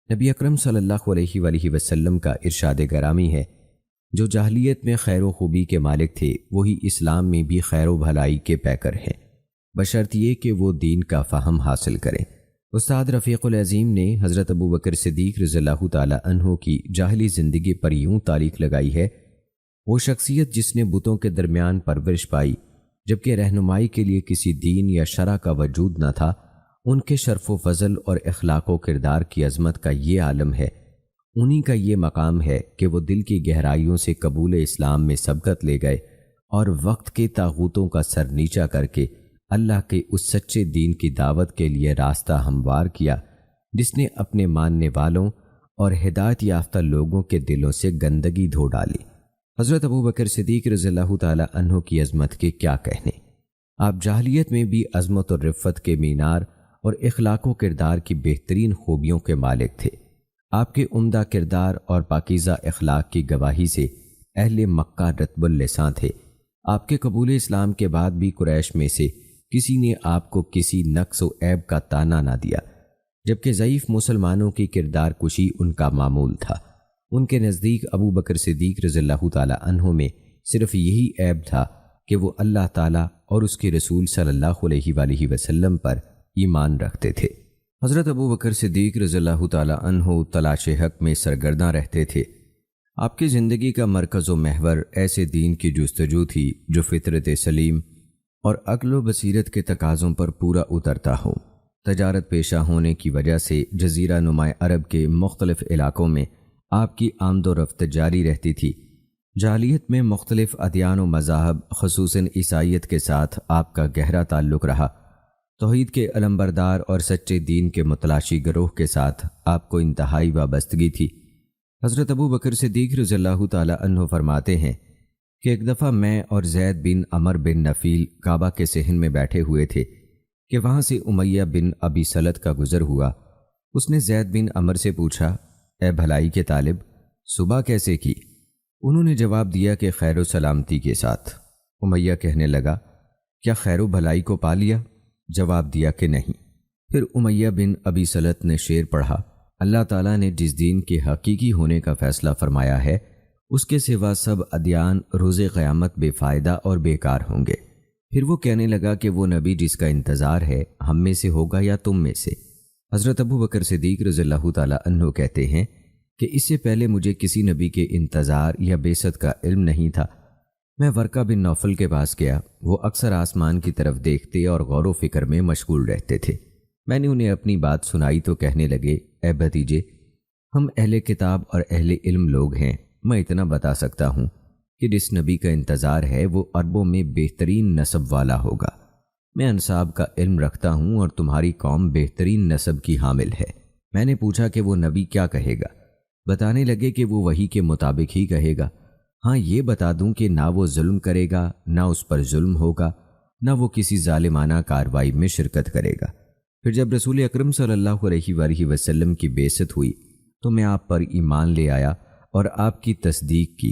نبی اکرم صلی اللہ علیہ وآلہ وسلم کا ارشاد گرامی ہے، جو جاہلیت میں خیر و خوبی کے مالک تھے وہی اسلام میں بھی خیر و بھلائی کے پیکر ہیں، بشرط یہ کہ وہ دین کا فہم حاصل کریں۔ استاد رفیق العظیم نے حضرت ابو بکر صدیق رضی اللہ تعالی عنہ کی جاہلی زندگی پر یوں تعلیق لگائی ہے، وہ شخصیت جس نے بتوں کے درمیان پرورش پائی جبکہ رہنمائی کے لیے کسی دین یا شرع کا وجود نہ تھا، ان کے شرف و فضل اور اخلاق و کردار کی عظمت کا یہ عالم ہے، انہی کا یہ مقام ہے کہ وہ دل کی گہرائیوں سے قبول اسلام میں سبقت لے گئے اور وقت کے طاغوتوں کا سر نیچا کر کے اللہ کے اس سچے دین کی دعوت کے لیے راستہ ہموار کیا جس نے اپنے ماننے والوں اور ہدایت یافتہ لوگوں کے دلوں سے گندگی دھو ڈالی۔ حضرت ابو بکر صدیق رضی اللہ تعالی عنہ کی عظمت کے کیا کہنے۔ آپ جاہلیت میں بھی عظمت اور رفت کے مینار اور اخلاق و کردار کی بہترین خوبیوں کے مالک تھے۔ آپ کے عمدہ کردار اور پاکیزہ اخلاق کی گواہی سے اہل مکہ رطب اللسان تھے۔ آپ کے قبول اسلام کے بعد بھی قریش میں سے کسی نے آپ کو کسی نقص و عیب کا طعنہ نہ دیا، جبکہ ضعیف مسلمانوں کی کردار کشی ان کا معمول تھا۔ ان کے نزدیک ابو بکر صدیق رضی اللہ تعالی عنہ میں صرف یہی عیب تھا کہ وہ اللہ تعالیٰ اور اس کے رسول صلی اللہ علیہ وآلہ وسلم پر ایمان رکھتے تھے۔ حضرت ابو بکر صدیق رضی اللہ تعالی عنہ تلاش حق میں سرگرداں رہتے تھے۔ آپ کی زندگی کا مرکز و محور ایسے دین کی جستجو تھی جو فطرت سلیم اور عقل و بصیرت کے تقاضوں پر پورا اترتا ہو۔ تجارت پیشہ ہونے کی وجہ سے جزیرہ نما عرب کے مختلف علاقوں میں آپ کی آمد و رفت جاری رہتی تھی۔ جاہلیت میں مختلف ادیان و مذاہب خصوصاً عیسائیت کے ساتھ آپ کا گہرا تعلق رہا۔ توحید کے علمبردار اور سچے دین کے متلاشی گروہ کے ساتھ آپ کو انتہائی وابستگی تھی۔ حضرت ابو بکر صدیق رضی اللہ تعالی عنہ فرماتے ہیں کہ ایک دفعہ میں اور زید بن عمر بن نفیل کعبہ کے صحن میں بیٹھے ہوئے تھے کہ وہاں سے امیہ بن ابی سلط کا گزر ہوا۔ اس نے زید بن عمر سے پوچھا، اے بھلائی کے طالب، صبح کیسے کی؟ انہوں نے جواب دیا کہ خیر و سلامتی کے ساتھ۔ امیہ کہنے لگا، کیا خیر و بھلائی کو پا لیا؟ جواب دیا کہ نہیں۔ پھر امیہ بن ابی سلط نے شعر پڑھا، اللہ تعالیٰ نے جس دین کے حقیقی ہونے کا فیصلہ فرمایا ہے اس کے سوا سب ادیان روز قیامت بے فائدہ اور بیکار ہوں گے۔ پھر وہ کہنے لگا کہ وہ نبی جس کا انتظار ہے ہم میں سے ہوگا یا تم میں سے؟ حضرت ابو بکر صدیق رضی اللہ تعالیٰ عنہ کہتے ہیں کہ اس سے پہلے مجھے کسی نبی کے انتظار یا بعثت کا علم نہیں تھا۔ میں ورقہ بن نوفل کے پاس گیا، وہ اکثر آسمان کی طرف دیکھتے اور غور و فکر میں مشغول رہتے تھے۔ میں نے انہیں اپنی بات سنائی تو کہنے لگے، اے بھتیجے، ہم اہل کتاب اور اہل علم لوگ ہیں، میں اتنا بتا سکتا ہوں کہ جس نبی کا انتظار ہے وہ عربوں میں بہترین نسب والا ہوگا۔ میں انساب کا علم رکھتا ہوں اور تمہاری قوم بہترین نسب کی حامل ہے۔ میں نے پوچھا کہ وہ نبی کیا کہے گا؟ بتانے لگے کہ وہ وحی کے مطابق ہی کہے گا۔ ہاں یہ بتا دوں کہ نہ وہ ظلم کرے گا، نہ اس پر ظلم ہوگا، نہ وہ کسی ظالمانہ کارروائی میں شرکت کرے گا۔ پھر جب رسول اکرم صلی اللہ علیہ وآلہ وسلم کی بعثت ہوئی تو میں آپ پر ایمان لے آیا اور آپ کی تصدیق کی۔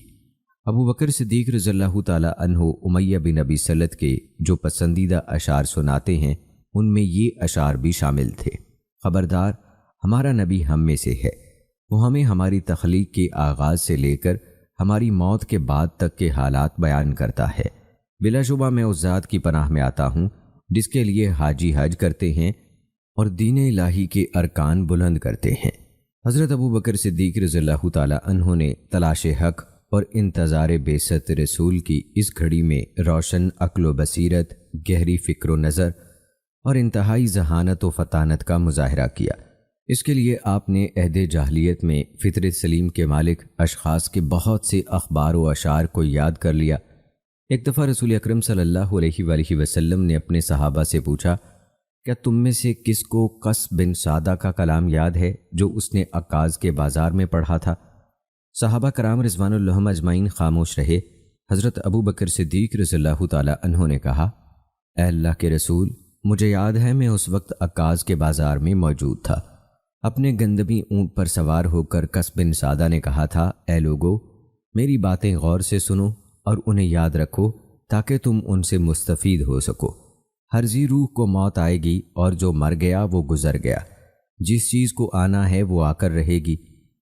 ابو بکر صدیق رضی اللہ تعالیٰ عنہ امیہ بن ابی سلط کے جو پسندیدہ اشعار سناتے ہیں ان میں یہ اشعار بھی شامل تھے۔ خبردار، ہمارا نبی ہم میں سے ہے، وہ ہمیں ہماری تخلیق کے آغاز سے لے کر ہماری موت کے بعد تک کے حالات بیان کرتا ہے۔ بلا شبہ میں اس ذات کی پناہ میں آتا ہوں جس کے لیے حاجی حج کرتے ہیں اور دین الہی کے ارکان بلند کرتے ہیں۔ حضرت ابو بکر صدیق رضی اللہ تعالیٰ عنہ نے تلاش حق اور انتظار بعثت رسول کی اس گھڑی میں روشن عقل و بصیرت، گہری فکر و نظر اور انتہائی ذہانت و فطانت کا مظاہرہ کیا۔ اس کے لیے آپ نے عہد جاہلیت میں فطرت سلیم کے مالک اشخاص کے بہت سے اخبار و اشعار کو یاد کر لیا۔ ایک دفعہ رسول اکرم صلی اللہ علیہ وآلہ وسلم نے اپنے صحابہ سے پوچھا، کیا تم میں سے کس کو قص بن سعدہ کا کلام یاد ہے جو اس نے عکاظ کے بازار میں پڑھا تھا؟ صحابہ کرام رضوان اللہ اجمعین خاموش رہے۔ حضرت ابو بکر صدیق رضی اللہ تعالیٰ عنہ نے کہا، اے اللہ کے رسول، مجھے یاد ہے میں اس وقت عکاظ کے بازار میں موجود تھا۔ اپنے گندمی اونٹ پر سوار ہو کر قص بن سعدہ نے کہا تھا، اے لوگو، میری باتیں غور سے سنو اور انہیں یاد رکھو تاکہ تم ان سے مستفید ہو سکو۔ ہر ذی روح کو موت آئے گی اور جو مر گیا وہ گزر گیا۔ جس چیز کو آنا ہے وہ آ کر رہے گی۔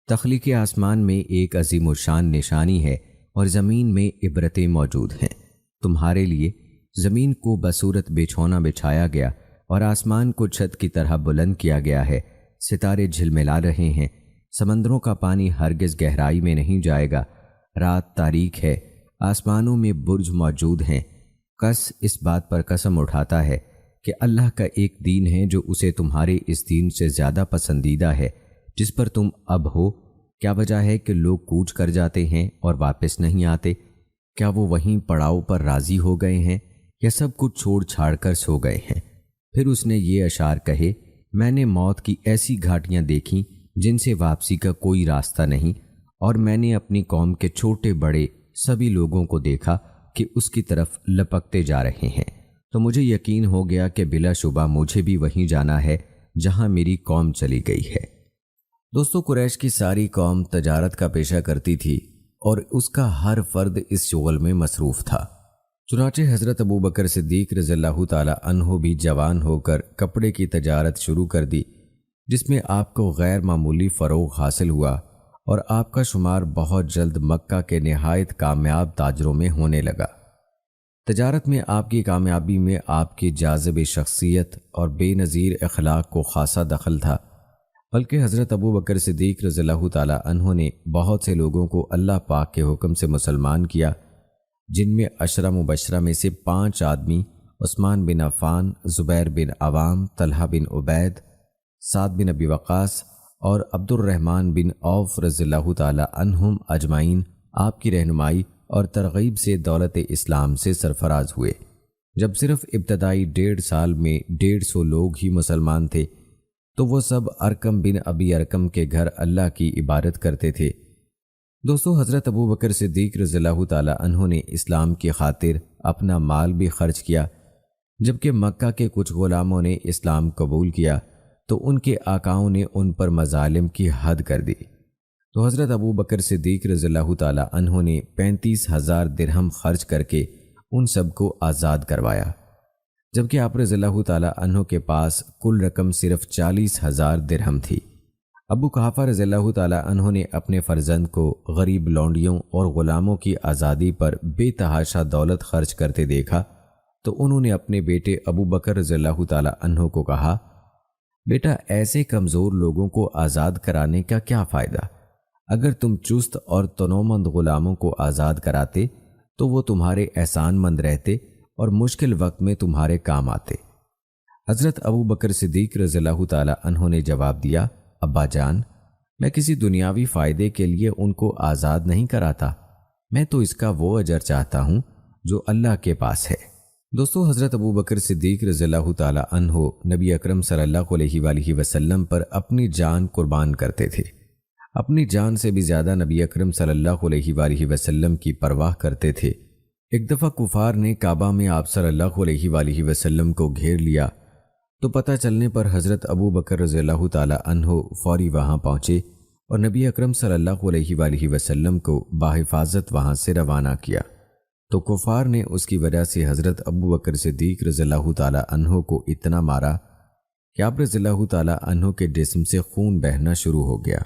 تخلیق آسمان میں ایک عظیم الشان نشانی ہے اور زمین میں عبرتیں موجود ہیں۔ تمہارے لیے زمین کو بصورت بچھونا بچھایا گیا اور آسمان کو چھت کی طرح بلند کیا گیا ہے۔ ستارے جھلملا رہے ہیں، سمندروں کا پانی ہرگز گہرائی میں نہیں جائے گا۔ رات تاریک ہے، آسمانوں میں برج موجود ہیں۔ قص اس بات پر قسم اٹھاتا ہے کہ اللہ کا ایک دین ہے جو اسے تمہارے اس دین سے زیادہ پسندیدہ ہے جس پر تم اب ہو۔ کیا وجہ ہے کہ لوگ کوچ کر جاتے ہیں اور واپس نہیں آتے؟ کیا وہ وہیں پڑاؤ پر راضی ہو گئے ہیں یا سب کچھ چھوڑ چھاڑ کر سو گئے ہیں؟ پھر اس نے یہ اشعار کہے، میں نے موت کی ایسی گھاٹیاں دیکھیں جن سے واپسی کا کوئی راستہ نہیں، اور میں نے اپنی قوم کے چھوٹے بڑے سبھی لوگوں کو دیکھا کہ اس کی طرف لپکتے جا رہے ہیں، تو مجھے یقین ہو گیا کہ بلا شبہ مجھے بھی وہیں جانا ہے جہاں میری قوم چلی گئی ہے۔ دوستو، قریش کی ساری قوم تجارت کا پیشہ کرتی تھی اور اس کا ہر فرد اس شغل میں مصروف تھا۔ چنانچہ حضرت ابو بکر صدیق رضی اللہ تعالی عنہ بھی جوان ہو کر کپڑے کی تجارت شروع کر دی، جس میں آپ کو غیر معمولی فروغ حاصل ہوا اور آپ کا شمار بہت جلد مکہ کے نہایت کامیاب تاجروں میں ہونے لگا۔ تجارت میں آپ کی کامیابی میں آپ کی جاذب شخصیت اور بے نظیر اخلاق کو خاصا دخل تھا، بلکہ حضرت ابو بکر صدیق رضی اللہ تعالی عنہ نے بہت سے لوگوں کو اللہ پاک کے حکم سے مسلمان کیا، جن میں عشرہ مبشرہ میں سے 5 آدمی عثمان بن عفان، زبیر بن عوام، طلحہ بن عبید، سعد بن ابی وقاص اور عبد الرحمن بن عوف رضی اللہ تعالی عنہم اجمعین آپ کی رہنمائی اور ترغیب سے دولت اسلام سے سرفراز ہوئے۔ جب صرف ابتدائی 1.5 سال میں 150 لوگ ہی مسلمان تھے تو وہ سب ارکم بن ابی ارکم کے گھر اللہ کی عبادت کرتے تھے۔ دوستو، حضرت ابو بکر صدیق رضی اللہ تعالی عنہ نے اسلام کی خاطر اپنا مال بھی خرچ کیا۔ جبکہ مکہ کے کچھ غلاموں نے اسلام قبول کیا تو ان کے آقاؤں نے ان پر مظالم کی حد کر دی، تو حضرت ابو بکر صدیق رضی اللہ تعالی عنہ نے 35,000 درہم خرچ کر کے ان سب کو آزاد کروایا۔ جبکہ آپ رضی اللہ تعالیٰ عنہ کے پاس کل رقم صرف 40,000 درہم تھی۔ ابو قحافہ رضی اللہ تعالیٰ عنہ نے اپنے فرزند کو غریب لونڈیوں اور غلاموں کی آزادی پر بے تحاشا دولت خرچ کرتے دیکھا تو انہوں نے اپنے بیٹے ابو بکر رضی اللہ تعالیٰ عنہ کو کہا، بیٹا ایسے کمزور لوگوں کو آزاد کرانے کا کیا فائدہ؟ اگر تم چست اور تنومند غلاموں کو آزاد کراتے تو وہ تمہارے احسان مند رہتے اور مشکل وقت میں تمہارے کام آتے۔ حضرت ابو بکر صدیق رضی اللہ تعالیٰ عنہ نے جواب دیا، ابا جان، میں کسی دنیاوی فائدے کے لیے ان کو آزاد نہیں کراتا، میں تو اس کا وہ اجر چاہتا ہوں جو اللہ کے پاس ہے۔ دوستو، حضرت ابو بکر صدیق رضی اللہ تعالیٰ عنہ نبی اکرم صلی اللہ علیہ وآلہ وسلم پر اپنی جان قربان کرتے تھے۔ اپنی جان سے بھی زیادہ نبی اکرم صلی اللہ علیہ وآلہ وسلم کی پرواہ کرتے تھے۔ ایک دفعہ کفار نے کعبہ میں آپ صلی اللہ علیہ وآلہ وسلم کو گھیر لیا تو پتہ چلنے پر حضرت ابو بکر رضی اللہ تعالیٰ عنہ فوری وہاں پہنچے اور نبی اکرم صلی اللہ علیہ وآلہ وسلم کو بحفاظت وہاں سے روانہ کیا تو کفار نے اس کی وجہ سے حضرت ابو بکر صدیق رضی اللہ تعالیٰ عنہ کو اتنا مارا کہ آپ رضی اللہ تعالیٰ عنہ کے جسم سے خون بہنا شروع ہو گیا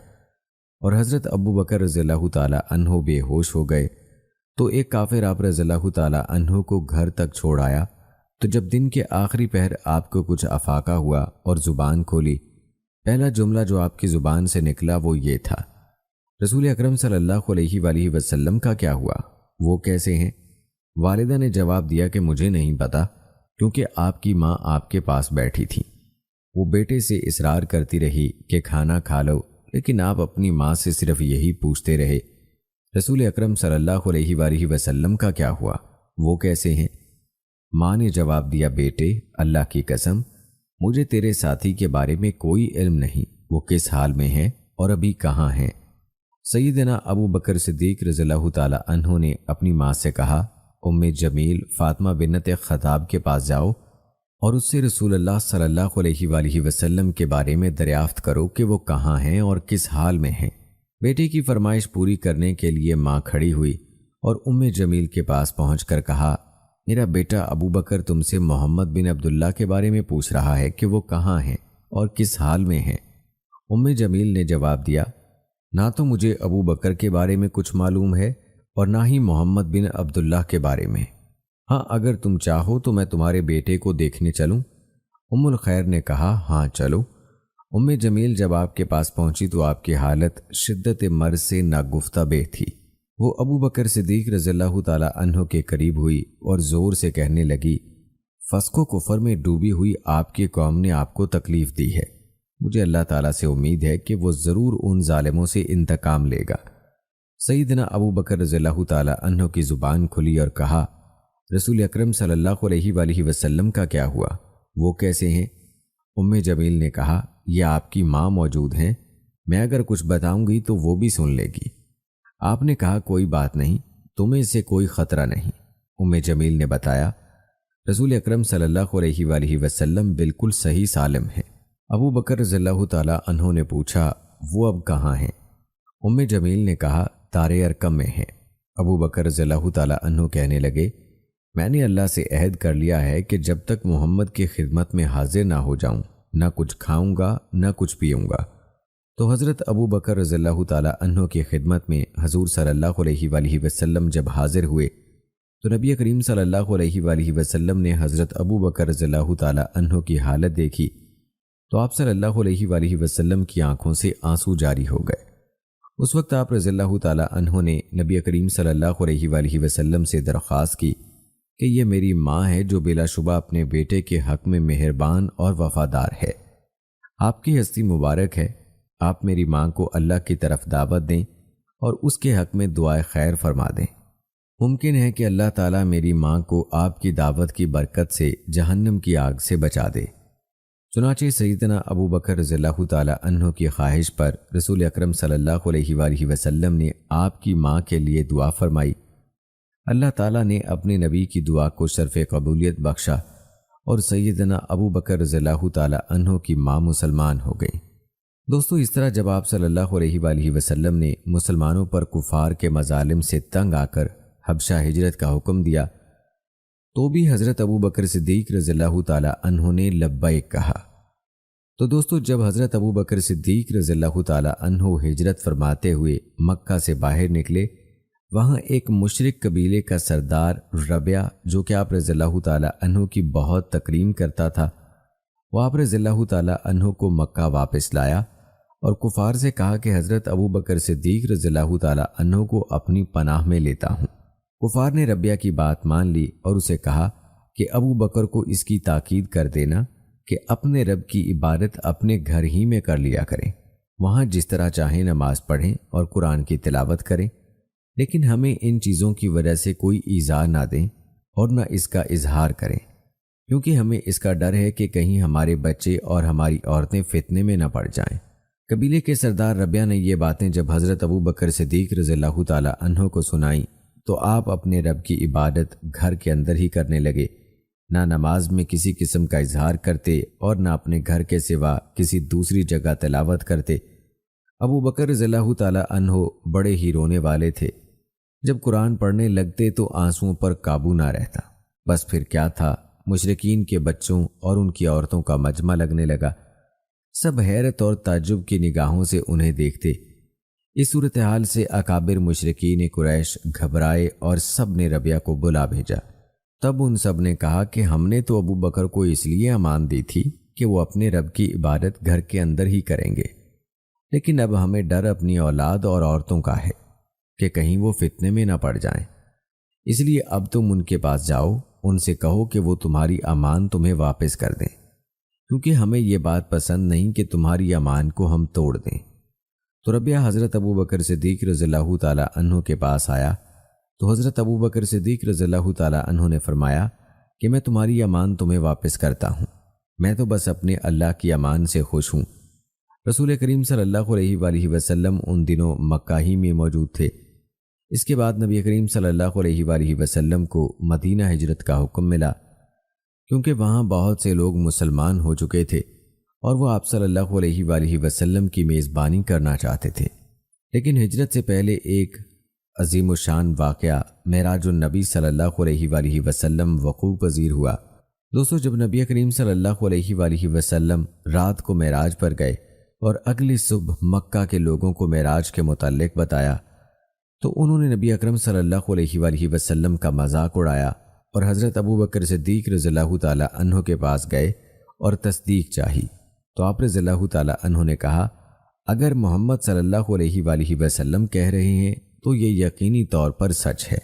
اور حضرت ابو بکر رضی اللہ تعالیٰ عنہ بے ہوش ہو گئے تو ایک کافر آپ رضی اللہ تعالیٰ عنہ کو گھر تک چھوڑ آیا تو جب دن کے آخری پہر آپ کو کچھ افاقہ ہوا اور زبان کھولی، پہلا جملہ جو آپ کی زبان سے نکلا وہ یہ تھا، رسول اکرم صلی اللہ علیہ وآلہ وسلم کا کیا ہوا، وہ کیسے ہیں؟ والدہ نے جواب دیا کہ مجھے نہیں پتا، کیونکہ آپ کی ماں آپ کے پاس بیٹھی تھی۔ وہ بیٹے سے اصرار کرتی رہی کہ کھانا کھا لو، لیکن آپ اپنی ماں سے صرف یہی پوچھتے رہے، رسول اکرم صلی اللہ علیہ وآلہ وسلم کا کیا ہوا، وہ کیسے ہیں؟ ماں نے جواب دیا، بیٹے، اللہ کی قسم، مجھے تیرے ساتھی کے بارے میں کوئی علم نہیں، وہ کس حال میں ہے اور ابھی کہاں ہیں؟ سیدنا ابو بکر صدیق رضی اللہ تعالیٰ عنہ نے اپنی ماں سے کہا، ام جمیل فاطمہ بنت خطاب کے پاس جاؤ اور اس سے رسول اللہ صلی اللہ علیہ وآلہ وسلم کے بارے میں دریافت کرو کہ وہ کہاں ہیں اور کس حال میں ہیں۔ بیٹے کی فرمائش پوری کرنے کے لیے ماں کھڑی ہوئی اور ام جمیل کے پاس پہنچ کر کہا، میرا بیٹا ابو بکر تم سے محمد بن عبداللہ کے بارے میں پوچھ رہا ہے کہ وہ کہاں ہیں اور کس حال میں ہیں۔ ام جمیل نے جواب دیا، نہ تو مجھے ابو بکر کے بارے میں کچھ معلوم ہے اور نہ ہی محمد بن عبداللہ کے بارے میں، ہاں اگر تم چاہو تو میں تمہارے بیٹے کو دیکھنے چلوں؟ ام الخیر نے کہا، ہاں چلو۔ ام جمیل جب آپ کے پاس پہنچی تو آپ کی حالت شدت مرض سے ناگفتہ بے تھی۔ وہ ابو بکر صدیق رضی اللہ تعالیٰ عنہ کے قریب ہوئی اور زور سے کہنے لگی، فسق و کفر میں ڈوبی ہوئی آپ کی قوم نے آپ کو تکلیف دی ہے، مجھے اللہ تعالیٰ سے امید ہے کہ وہ ضرور ان ظالموں سے انتقام لے گا۔ سیدنا ابو بکر رضی اللہ تعالیٰ عنہ کی زبان کھلی اور کہا، رسول اکرم صلی اللہ علیہ وآلہ وسلم کا کیا ہوا، وہ کیسے ہیں؟ ام جمیل نے کہا، یہ آپ کی ماں موجود ہیں، میں اگر کچھ بتاؤں گی تو وہ بھی سن لے گی۔ آپ نے کہا، کوئی بات نہیں، تمہیں سے کوئی خطرہ نہیں۔ ام جمیل نے بتایا، رسول اکرم صلی اللہ علیہ وآلہ وسلم بالکل صحیح سالم ہیں۔ ابو بکر رضی اللہ تعالیٰ عنہ نے پوچھا، وہ اب کہاں ہیں؟ ام جمیل نے کہا، دار ارقم میں ہیں۔ ابو بکر رضی اللہ تعالیٰ عنہ کہنے لگے، میں نے اللہ سے عہد کر لیا ہے کہ جب تک محمد کی خدمت میں حاضر نہ ہو جاؤں نہ کچھ کھاؤں گا نہ کچھ پیوں گا۔ تو حضرت ابو بکر رضی اللہ تعالیٰ عنہ کی خدمت میں حضور صلی اللہ علیہ وآلہ وسلم جب حاضر ہوئے تو نبی کریم صلی اللہ علیہ وآلہ وسلم نے حضرت ابو بکر رضی اللہ تعالیٰ عنہ کی حالت دیکھی تو آپ صلی اللہ علیہ وآلہ وسلم کی آنکھوں سے آنسو جاری ہو گئے۔ اس وقت آپ رضی اللہ تعالیٰ عنہ نے نبی کریم صلی اللہ علیہ وآلہ وسلم سے درخواست کی کہ یہ میری ماں ہے جو بلا شبہ اپنے بیٹے کے حق میں مہربان اور وفادار ہے، آپ کی ہستی مبارک ہے، آپ میری ماں کو اللہ کی طرف دعوت دیں اور اس کے حق میں دعائے خیر فرما دیں، ممکن ہے کہ اللہ تعالیٰ میری ماں کو آپ کی دعوت کی برکت سے جہنم کی آگ سے بچا دے۔ چنانچہ سیدنا ابو بکر رضی اللہ تعالیٰ عنہ کی خواہش پر رسول اکرم صلی اللہ علیہ وآلہ وسلم نے آپ کی ماں کے لیے دعا فرمائی۔ اللہ تعالیٰ نے اپنے نبی کی دعا کو شرف قبولیت بخشا اور سیدنا ابو بکر رضی اللہ تعالیٰ عنہ کی ماں مسلمان ہو گئی۔ دوستو، اس طرح جب آپ صلی اللہ علیہ وآلہ وسلم نے مسلمانوں پر کفار کے مظالم سے تنگ آ کر حبشہ ہجرت کا حکم دیا تو بھی حضرت ابو بکر صدیق رضی اللہ تعالی عنہ نے لبیک کہا۔ تو دوستو، جب حضرت ابو بکر صدیق رضی اللہ تعالی عنہ ہجرت فرماتے ہوئے مکہ سے باہر نکلے، وہاں ایک مشرک قبیلے کا سردار ربیہ، جو کہ آپ رضی اللہ تعالی عنہ کی بہت تکریم کرتا تھا، وہ آپ رضی اللہ تعالی عنہ کو مکہ واپس لایا اور کفار سے کہا کہ حضرت ابو بکر صدیق رضی اللہ تعالی عنہ کو اپنی پناہ میں لیتا ہوں۔ کفار نے ربیہ کی بات مان لی اور اسے کہا کہ ابو بکر کو اس کی تاکید کر دینا کہ اپنے رب کی عبادت اپنے گھر ہی میں کر لیا کریں، وہاں جس طرح چاہیں نماز پڑھیں اور قرآن کی تلاوت کریں، لیکن ہمیں ان چیزوں کی وجہ سے کوئی ایذا نہ دیں اور نہ اس کا اظہار کریں، کیونکہ ہمیں اس کا ڈر ہے کہ کہیں ہمارے بچے اور ہماری عورتیں فتنے میں نہ پڑ جائیں۔ قبیلے کے سردار ربیہ نے یہ باتیں جب حضرت ابو بکر صدیق رضی اللہ تعالی عنہ کو سنائیں تو آپ اپنے رب کی عبادت گھر کے اندر ہی کرنے لگے، نہ نماز میں کسی قسم کا اظہار کرتے اور نہ اپنے گھر کے سوا کسی دوسری جگہ تلاوت کرتے۔ ابو بکر رضی اللہ تعالی عنہ بڑے ہی رونے والے تھے، جب قرآن پڑھنے لگتے تو آنسوؤں پر قابو نہ رہتا، بس پھر کیا تھا، مشرکین کے بچوں اور ان کی عورتوں کا مجمع لگنے لگا، سب حیرت اور تعجب کی نگاہوں سے انہیں دیکھتے۔ اس صورتحال سے اکابر مشرکین قریش گھبرائے اور سب نے ربیہ کو بلا بھیجا۔ تب ان سب نے کہا کہ ہم نے تو ابو بکر کو اس لیے امان دی تھی کہ وہ اپنے رب کی عبادت گھر کے اندر ہی کریں گے، لیکن اب ہمیں ڈر اپنی اولاد اور عورتوں کا ہے کہ کہیں وہ فتنے میں نہ پڑ جائیں، اس لیے اب تم ان کے پاس جاؤ، ان سے کہو کہ وہ تمہاری امان تمہیں واپس کر دیں، کیونکہ ہمیں یہ بات پسند نہیں کہ تمہاری امان کو ہم توڑ دیں۔ تو ربیہ حضرت ابو بکر صدیق رضی اللہ تعالی عنہ کے پاس آیا تو حضرت ابو بکر صدیق رضی اللہ تعالی عنہ نے فرمایا کہ میں تمہاری امان تمہیں واپس کرتا ہوں، میں تو بس اپنے اللہ کی امان سے خوش ہوں۔ رسول کریم صلی اللہ علیہ وآلہ وسلم ان دنوں مکہ ہی میں موجود تھے۔ اس کے بعد نبی کریم صلی اللہ علیہ وآلہ وسلم کو مدینہ ہجرت کا حکم ملا، کیونکہ وہاں بہت سے لوگ مسلمان ہو چکے تھے اور وہ آپ صلی اللہ علیہ وآلہ وسلم کی میزبانی کرنا چاہتے تھے۔ لیکن ہجرت سے پہلے ایک عظیم الشان واقعہ معراج النبی صلی اللہ علیہ وآلہ وسلم وقوع پذیر ہوا۔ دوستو، جب نبی کریم صلی اللہ علیہ وآلہ وسلم رات کو معراج پر گئے اور اگلی صبح مکہ کے لوگوں کو معراج کے متعلق بتایا تو انہوں نے نبی اکرم صلی اللہ علیہ وآلہ وسلم کا مذاق اڑایا اور حضرت ابو بکر صدیق رضی اللہ تعالی عنہ کے پاس گئے اور تصدیق چاہی تو آپ رضی اللہ تعالی عنہ نے کہا، اگر محمد صلی اللہ علیہ وآلہ وسلم کہہ رہے ہیں تو یہ یقینی طور پر سچ ہے۔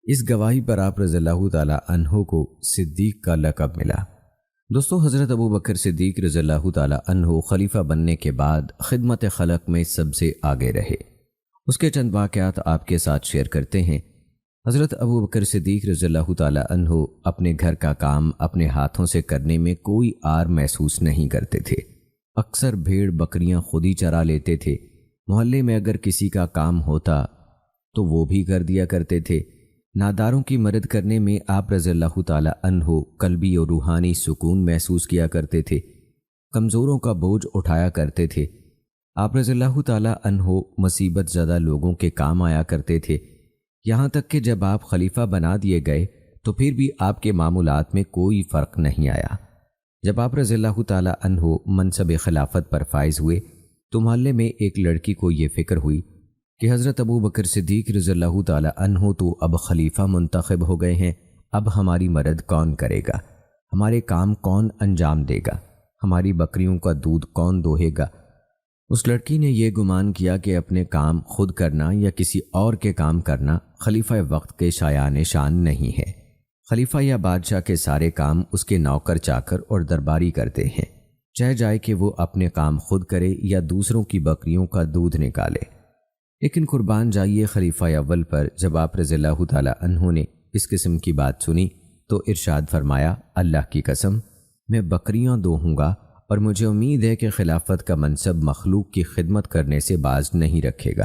اس گواہی پر آپ رضی اللہ تعالی عنہ کو صدیق کا لقب ملا۔ دوستو، حضرت ابو بکر صدیق رضی اللہ تعالی عنہ خلیفہ بننے کے بعد خدمت خلق میں سب سے آگے رہے۔ اس کے چند واقعات آپ کے ساتھ شیئر کرتے ہیں۔ حضرت ابو بکر صدیق رضی اللہ تعالی عنہ اپنے گھر کا کام اپنے ہاتھوں سے کرنے میں کوئی آر محسوس نہیں کرتے تھے۔ اکثر بھیڑ بکریاں خود ہی چرا لیتے تھے۔ محلے میں اگر کسی کا کام ہوتا تو وہ بھی کر دیا کرتے تھے۔ ناداروں کی مدد کرنے میں آپ رضی اللہ تعالی عنہ قلبی اور روحانی سکون محسوس کیا کرتے تھے۔ کمزوروں کا بوجھ اٹھایا کرتے تھے۔ آپ رضی اللہ تعالی عنہ مصیبت زدہ لوگوں کے کام آیا کرتے تھے، یہاں تک کہ جب آپ خلیفہ بنا دیے گئے تو پھر بھی آپ کے معمولات میں کوئی فرق نہیں آیا۔ جب آپ رضی اللہ تعالی عنہ منصب خلافت پر فائز ہوئے تو محلے میں ایک لڑکی کو یہ فکر ہوئی کہ حضرت ابو بکر صدیق رضی اللہ تعالی عنہ تو اب خلیفہ منتخب ہو گئے ہیں، اب ہماری مدد کون کرے گا، ہمارے کام کون انجام دے گا، ہماری بکریوں کا دودھ کون دوہے گا۔ اس لڑکی نے یہ گمان کیا کہ اپنے کام خود کرنا یا کسی اور کے کام کرنا خلیفہ وقت کے شایان شان نہیں ہے۔ خلیفہ یا بادشاہ کے سارے کام اس کے نوکر چاکر اور درباری کرتے ہیں، چاہے جائے کہ وہ اپنے کام خود کرے یا دوسروں کی بکریوں کا دودھ نکالے۔ لیکن قربان جائیے خلیفہ اول پر جب آپ رضی اللہ تعالی عنہ نے اس قسم کی بات سنی تو ارشاد فرمایا، اللہ کی قسم میں بکریاں دوہوں گا اور مجھے امید ہے کہ خلافت کا منصب مخلوق کی خدمت کرنے سے باز نہیں رکھے گا،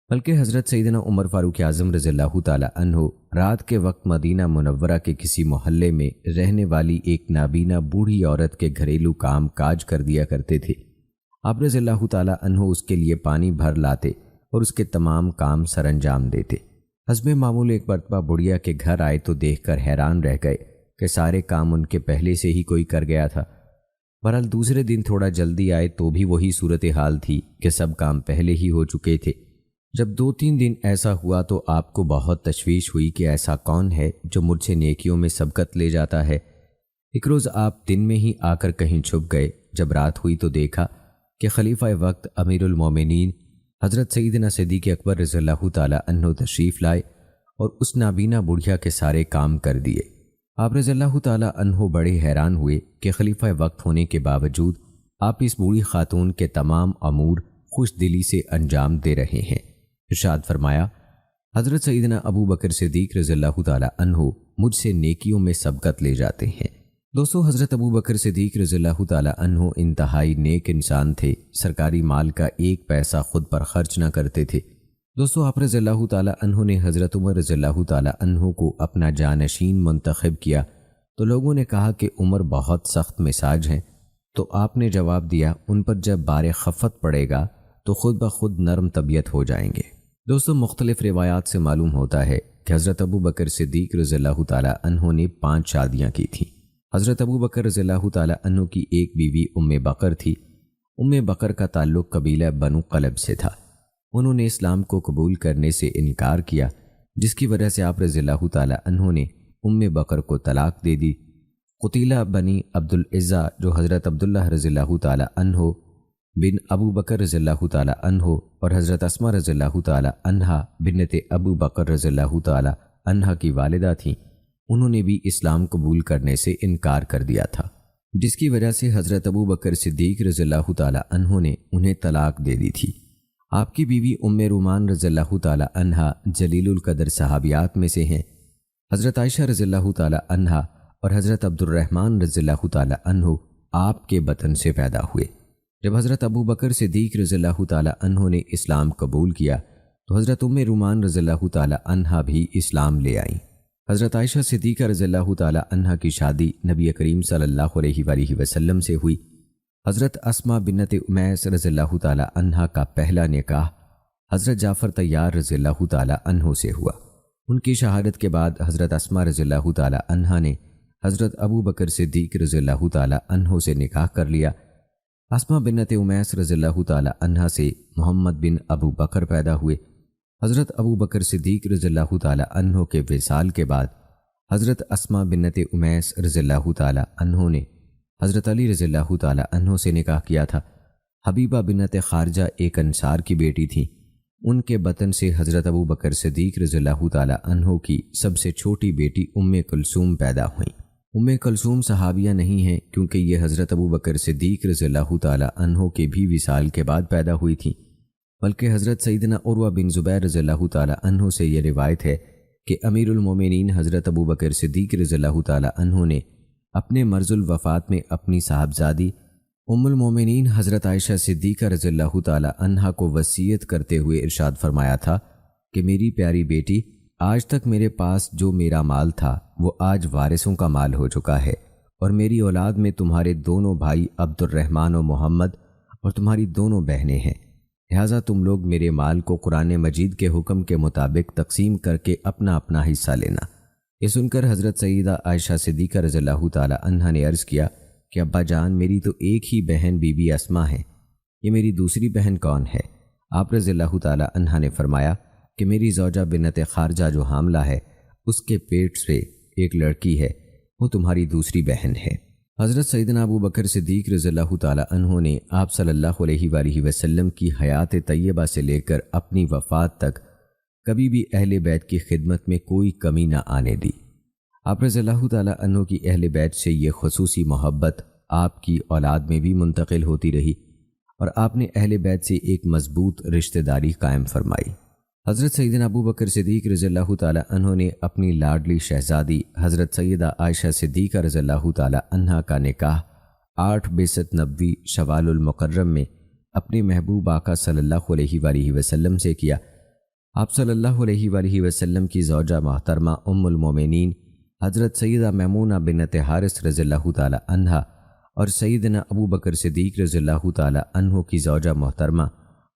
بلکہ حضرت سیدنا عمر فاروق اعظم رضی اللہ تعالی عنہ رات کے وقت مدینہ منورہ کے کسی محلے میں رہنے والی ایک نابینا بوڑھی عورت کے گھریلو کام کاج کر دیا کرتے تھے۔ آپ رضی اللہ تعالی عنہ اس کے لیے پانی بھر لاتے اور اس کے تمام کام سر انجام دیتے۔ حسب معمول ایک مرتبہ بڑھیا کے گھر آئے تو دیکھ کر حیران رہ گئے کہ سارے کام ان کے پہلے سے ہی کوئی کر گیا تھا۔ بہرحال دوسرے دن تھوڑا جلدی آئے تو بھی وہی صورتحال تھی کہ سب کام پہلے ہی ہو چکے تھے۔ جب 2-3 دن ایسا ہوا تو آپ کو بہت تشویش ہوئی کہ ایسا کون ہے جو مجھ سے نیکیوں میں سبقت لے جاتا ہے۔ ایک روز آپ دن میں ہی آ کر کہیں چھپ گئے۔ جب رات ہوئی تو دیکھا کہ خلیفہ وقت امیر المومنین حضرت سیدنا صدیق اکبر رضی اللہ تعالی عنہ تشریف لائے اور اس نابینا بڑھیا کے سارے کام کر دیے۔ آپ رضی اللہ تعالی عنہ بڑے حیران ہوئے کہ خلیفہ وقت ہونے کے باوجود آپ اس بوڑھی خاتون کے تمام امور خوش دلی سے انجام دے رہے ہیں۔ ارشاد فرمایا، حضرت سیدنا ابو بکر صدیق رضی اللہ تعالی عنہ مجھ سے نیکیوں میں سبقت لے جاتے ہیں۔ دوستو، حضرت ابو بکر صدیق رضی اللہ تعالی عنہ انتہائی نیک انسان تھے۔ سرکاری مال کا ایک پیسہ خود پر خرچ نہ کرتے تھے۔ دوستو، آپ رضی اللہ تعالی عنہ نے حضرت عمر رضی اللہ تعالی عنہ کو اپنا جانشین منتخب کیا تو لوگوں نے کہا کہ عمر بہت سخت مزاج ہیں، تو آپ نے جواب دیا، ان پر جب بار خفت پڑے گا تو خود بخود نرم طبیعت ہو جائیں گے۔ دوستو، مختلف روایات سے معلوم ہوتا ہے کہ حضرت ابو بکر صدیق رضی اللہ تعالی عنہ نے 5 شادیاں کی تھیں۔ حضرت ابو بکر رضی اللہ تعالی عنہ کی ایک بیوی ام بکر تھی۔ ام بکر کا تعلق قبیلہ بنو قلب سے تھا۔ انہوں نے اسلام کو قبول کرنے سے انکار کیا، جس کی وجہ سے آپ رضی اللہ تعالی عنہ نے ام بکر کو طلاق دے دی۔ قتیلہ بنی عبد العزہ جو حضرت عبداللہ رضی اللہ تعالی عنہ بن ابو بکر رضی اللہ تعالی عنہ اور حضرت اسماء رضی اللہ تعالی عنہا بنت ابو بکر رضی اللہ تعالی عنہا کی والدہ تھیں، انہوں نے بھی اسلام قبول کرنے سے انکار کر دیا تھا، جس کی وجہ سے حضرت ابو بکر صدیق رضی اللہ تعالی عنہ نے انہیں طلاق دے دی تھی۔ آپ کی بیوی ام رومان رضی اللہ تعالی عنہا جلیل القدر صحابیات میں سے ہیں۔ حضرت عائشہ رضی اللہ تعالی عنہا اور حضرت عبد الرحمن رضی اللہ تعالی عنہ آپ کے بطن سے پیدا ہوئے۔ جب حضرت ابو بکر صدیق رضی اللہ تعالی عنہ نے اسلام قبول کیا تو حضرت ام رومان رضی اللہ تعالی عنہا بھی اسلام لے آئیں۔ حضرت عائشہ صدیقہ رضی اللہ تعالی عنہا کی شادی نبی کریم صلی اللہ علیہ وآلہ وسلم سے ہوئی۔ حضرت اسماء بنت امیس رضی اللہ تعالی عنہا کا پہلا نکاح حضرت جعفر طیار رضی اللہ تعالی عنہ سے ہوا۔ ان کی شہادت کے بعد حضرت اسماء رضی اللہ تعالی عنہا نے حضرت ابو بکر صدیق رضی اللہ تعالی عنہ سے نکاح کر لیا۔ اسماء بنت امیس رضی اللہ تعالی عنہا سے محمد بن ابو بکر پیدا ہوئے۔ حضرت ابو بکر صدیق رضی اللہ تعالی عنہ کے وصال کے بعد حضرت اسماء بنت امیس رضی اللہ تعالی عنہ نے حضرت علی رضی اللہ تعالی عنہ سے نکاح کیا تھا۔ حبیبہ بنت خارجہ ایک انصار کی بیٹی تھیں۔ ان کے بطن سے حضرت ابو بکر صدیق رضی اللہ تعالی عنہ کی سب سے چھوٹی بیٹی ام کلثوم پیدا ہوئیں۔ ام کلثوم صحابیہ نہیں ہیں کیونکہ یہ حضرت ابو بکر صدیق رضی اللہ تعالی عنہ کے بھی وصال کے بعد پیدا ہوئی تھیں، بلکہ حضرت سیدنا عروہ بن زبیر رضی اللہ تعالی عنہ سے یہ روایت ہے کہ امیر المومنین حضرت ابو بکر صدیق رضی اللہ تعالی عنہ نے اپنے مرض الوفات میں اپنی صاحبزادی ام المومنین حضرت عائشہ صدیقہ رضی اللہ تعالی عنہا کو وصیت کرتے ہوئے ارشاد فرمایا تھا کہ میری پیاری بیٹی، آج تک میرے پاس جو میرا مال تھا وہ آج وارثوں کا مال ہو چکا ہے، اور میری اولاد میں تمہارے دونوں بھائی عبد الرحمن و محمد اور تمہاری دونوں بہنیں ہیں، لہٰذا تم لوگ میرے مال کو قرآن مجید کے حکم کے مطابق تقسیم کر کے اپنا اپنا حصہ لینا۔ یہ سن کر حضرت سیدہ عائشہ صدیقہ رضی اللہ تعالی عنہا نے عرض کیا کہ ابا جان، میری تو ایک ہی بہن بی بی اسماء ہے، یہ میری دوسری بہن کون ہے؟ آپ رضی اللہ تعالی عنہا نے فرمایا کہ میری زوجہ بنت خارجہ جو حاملہ ہے، اس کے پیٹ سے ایک لڑکی ہے، وہ تمہاری دوسری بہن ہے۔ حضرت سیدنا ابو بکر صدیق رضی اللہ تعالی عنہ نے آپ صلی اللہ علیہ وآلہ وسلم کی حیات طیبہ سے لے کر اپنی وفات تک کبھی بھی اہل بیت کی خدمت میں کوئی کمی نہ آنے دی۔ آپ رضی اللہ تعالی عنہ کی اہل بیت سے یہ خصوصی محبت آپ کی اولاد میں بھی منتقل ہوتی رہی، اور آپ نے اہل بیت سے ایک مضبوط رشتہ داری قائم فرمائی۔ حضرت سیدنا ابو بکر صدیق رضی اللہ تعالی عنہ نے اپنی لاڈلی شہزادی حضرت سیدہ عائشہ صدیقہ رضی اللہ تعالی عنہا کا نکاح 8 بعثت نبوی شوال المکرم میں اپنے محبوب آقا صلی اللہ علیہ وآلہ وسلم سے کیا۔ آپ صلی اللہ علیہ وآلہ وسلم کی زوجہ محترمہ ام المومنین حضرت سیدہ میمونہ بنت حارث رضی اللہ تعالی عنہا اور سیدنا ابو بکر صدیق رضی اللہ تعالی عنہ کی زوجہ محترمہ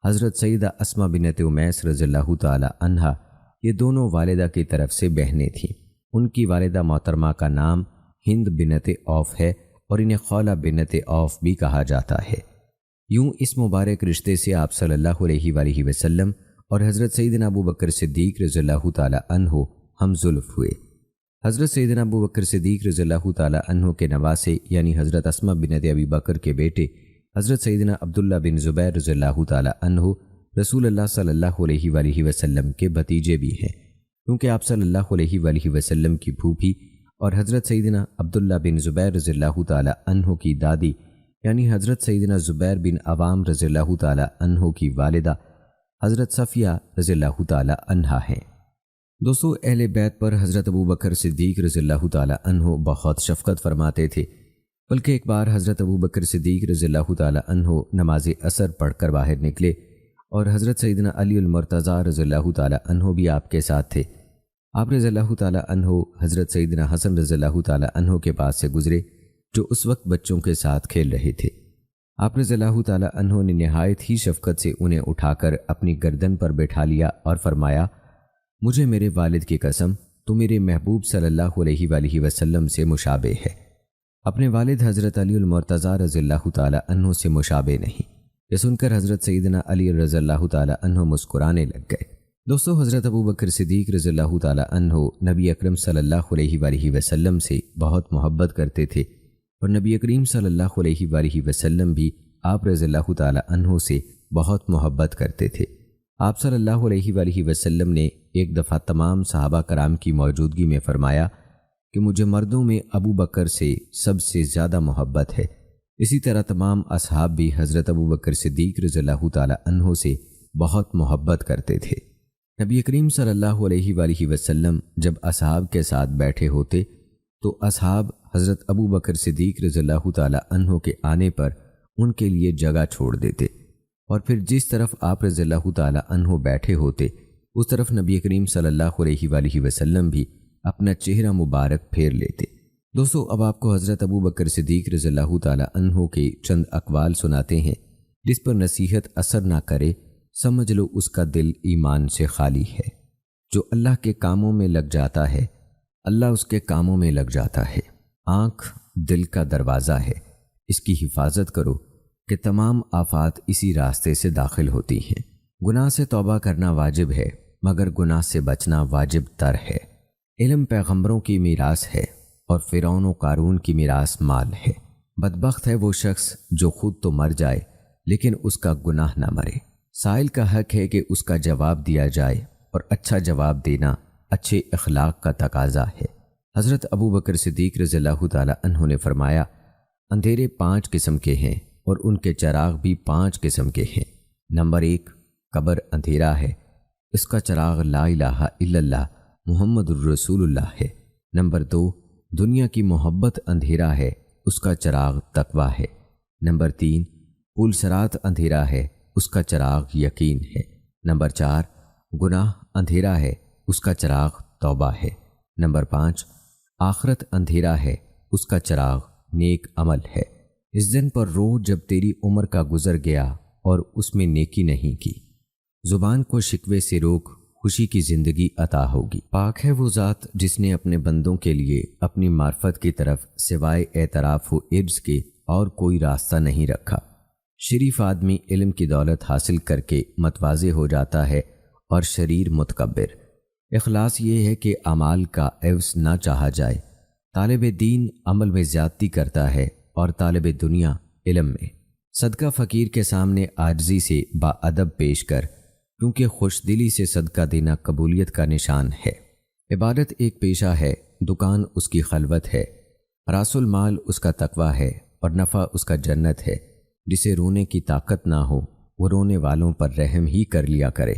حضرت سیدہ اسماء بنت امیس رضی اللہ تعالی عنہا، یہ دونوں والدہ کی طرف سے بہنیں تھیں۔ ان کی والدہ محترمہ کا نام ہند بنت عوف ہے اور انہیں خولہ بنت عوف بھی کہا جاتا ہے۔ یوں اس مبارک رشتے سے آپ صلی اللہ علیہ وآلہ وسلم اور حضرت سیدنا ابو بکر صدیق رضی اللہ تعالی عنہ ہم زلف ہوئے۔ حضرت سیدنا ابو بکر صدیق رضی اللہ تعالی عنہ کے نواسے یعنی حضرت اسماء بنت ابی بکر کے بیٹے حضرت سیدنا عبداللہ بن زبیر رضی اللہ تعالی عنہ رسول اللہ صلی اللہ علیہ وآلہ وسلم کے بھتیجے بھی ہیں، کیونکہ آپ صلی اللہ علیہ وآلہ وسلم کی پھوپھی اور حضرت سیدنا عبداللہ بن زبیر رضی اللہ تعالی عنہ کی دادی یعنی حضرت سیدنا زبیر بن عوام رضی اللہ تعالی عنہ کی والدہ حضرت صفیہ رضی اللہ تعالی عنہا ہیں۔ دوستو، اہل بیت پر حضرت ابو بکر صدیق رضی اللہ تعالی عنہ بہت شفقت فرماتے تھے، بلکہ ایک بار حضرت ابو بکر صدیق رضی اللہ تعالی عنہ نماز عصر پڑھ کر باہر نکلے اور حضرت سیدنا علی المرتضیٰ رضی اللہ تعالی عنہ بھی آپ کے ساتھ تھے۔ آپ رضی اللہ تعالی عنہ حضرت سیدنا حسن رضی اللہ تعالی عنہ کے پاس سے گزرے جو اس وقت بچوں کے ساتھ کھیل رہے تھے۔ آپ رضی اللہ تعالی عنہ نے نہایت ہی شفقت سے انہیں اٹھا کر اپنی گردن پر بٹھا لیا اور فرمایا، مجھے میرے والد کی قسم تو میرے محبوب صلی اللہ علیہ وآلہ وسلم سے مشابہ ہے، اپنے والد حضرت علی المرتضیٰ رضی اللہ تعالی عنہ سے مشابہ نہیں۔ یہ سن کر حضرت سیدنا علی رضی اللہ تعالی عنہ مسکرانے لگ گئے۔ دوستو، حضرت ابو بکر صدیق رضی اللہ تعالی عنہ نبی اکرم صلی اللہ علیہ وآلہ وسلم سے بہت محبت کرتے تھے اور نبی کریم صلی اللہ علیہ وآلہ وسلم بھی آپ رضی اللہ تعالی عنہ سے بہت محبت کرتے تھے۔ آپ صلی اللہ علیہ وآلہ وسلم نے ایک دفعہ تمام صحابہ کرام کی موجودگی میں فرمایا کہ مجھے مردوں میں ابو بکر سے سب سے زیادہ محبت ہے۔ اسی طرح تمام اصحاب بھی حضرت ابو بکر صدیق رضی اللہ تعالی عنہ سے بہت محبت کرتے تھے۔ نبی کریم صلی اللہ علیہ وآلہ وسلم جب اصحاب کے ساتھ بیٹھے ہوتے تو اصحاب حضرت ابو بکر صدیق رضی اللہ تعالی عنہ کے آنے پر ان کے لیے جگہ چھوڑ دیتے اور پھر جس طرف آپ رضی اللہ تعالی عنہ بیٹھے ہوتے اس طرف نبی کریم صلی اللہ علیہ وآلہ وسلم بھی اپنا چہرہ مبارک پھیر لیتے۔ دوستو، اب آپ کو حضرت ابو بکر صدیق رضی اللہ تعالی عنہ کے چند اقوال سناتے ہیں جس پر نصیحت اثر نہ کرے سمجھ لو اس کا دل ایمان سے خالی ہے۔ جو اللہ کے کاموں میں لگ جاتا ہے اللہ اس کے کاموں میں لگ جاتا ہے۔ آنکھ دل کا دروازہ ہے، اس کی حفاظت کرو کہ تمام آفات اسی راستے سے داخل ہوتی ہیں۔ گناہ سے توبہ کرنا واجب ہے مگر گناہ سے بچنا واجب تر ہے۔ علم پیغمبروں کی میراث ہے اور فرعون و قارون کی میراث مال ہے۔ بدبخت ہے وہ شخص جو خود تو مر جائے لیکن اس کا گناہ نہ مرے۔ سائل کا حق ہے کہ اس کا جواب دیا جائے اور اچھا جواب دینا اچھے اخلاق کا تقاضا ہے۔ حضرت ابو بکر صدیق رضی اللہ تعالی عنہ نے فرمایا، اندھیرے 5 قسم کے ہیں اور ان کے چراغ بھی 5 قسم کے ہیں۔ نمبر 1، قبر اندھیرا ہے، اس کا چراغ لا الہ الا اللہ محمد الرسول اللہ ہے۔ نمبر 2، دنیا کی محبت اندھیرا ہے، اس کا چراغ تقویٰ ہے۔ نمبر 3، پل صراط اندھیرا ہے، اس کا چراغ یقین ہے۔ نمبر 4، گناہ اندھیرا ہے، اس کا چراغ توبہ ہے۔ نمبر 5، آخرت اندھیرا ہے، اس کا چراغ نیک عمل ہے۔ اس دن پر رو جب تیری عمر کا گزر گیا اور اس میں نیکی نہیں کی۔ زبان کو شکوے سے روک، خوشی کی زندگی عطا ہوگی۔ پاک ہے وہ ذات جس نے اپنے بندوں کے لیے اپنی معرفت کی طرف سوائے اعتراف و عجز کے اور کوئی راستہ نہیں رکھا۔ شریف آدمی علم کی دولت حاصل کر کے متواضع ہو جاتا ہے اور شریر متکبر۔ اخلاص یہ ہے کہ اعمال کا عوض نہ چاہا جائے۔ طالب دین عمل میں زیادتی کرتا ہے اور طالب دنیا علم میں۔ صدقہ فقیر کے سامنے عاجزی سے باادب پیش کر، کیونکہ خوش دلی سے صدقہ دینا قبولیت کا نشان ہے۔ عبادت ایک پیشہ ہے، دکان اس کی خلوت ہے۔ راس المال اس کا تقویٰ ہے اور نفع اس کا جنت ہے۔ جسے رونے کی طاقت نہ ہو وہ رونے والوں پر رحم ہی کر لیا کرے۔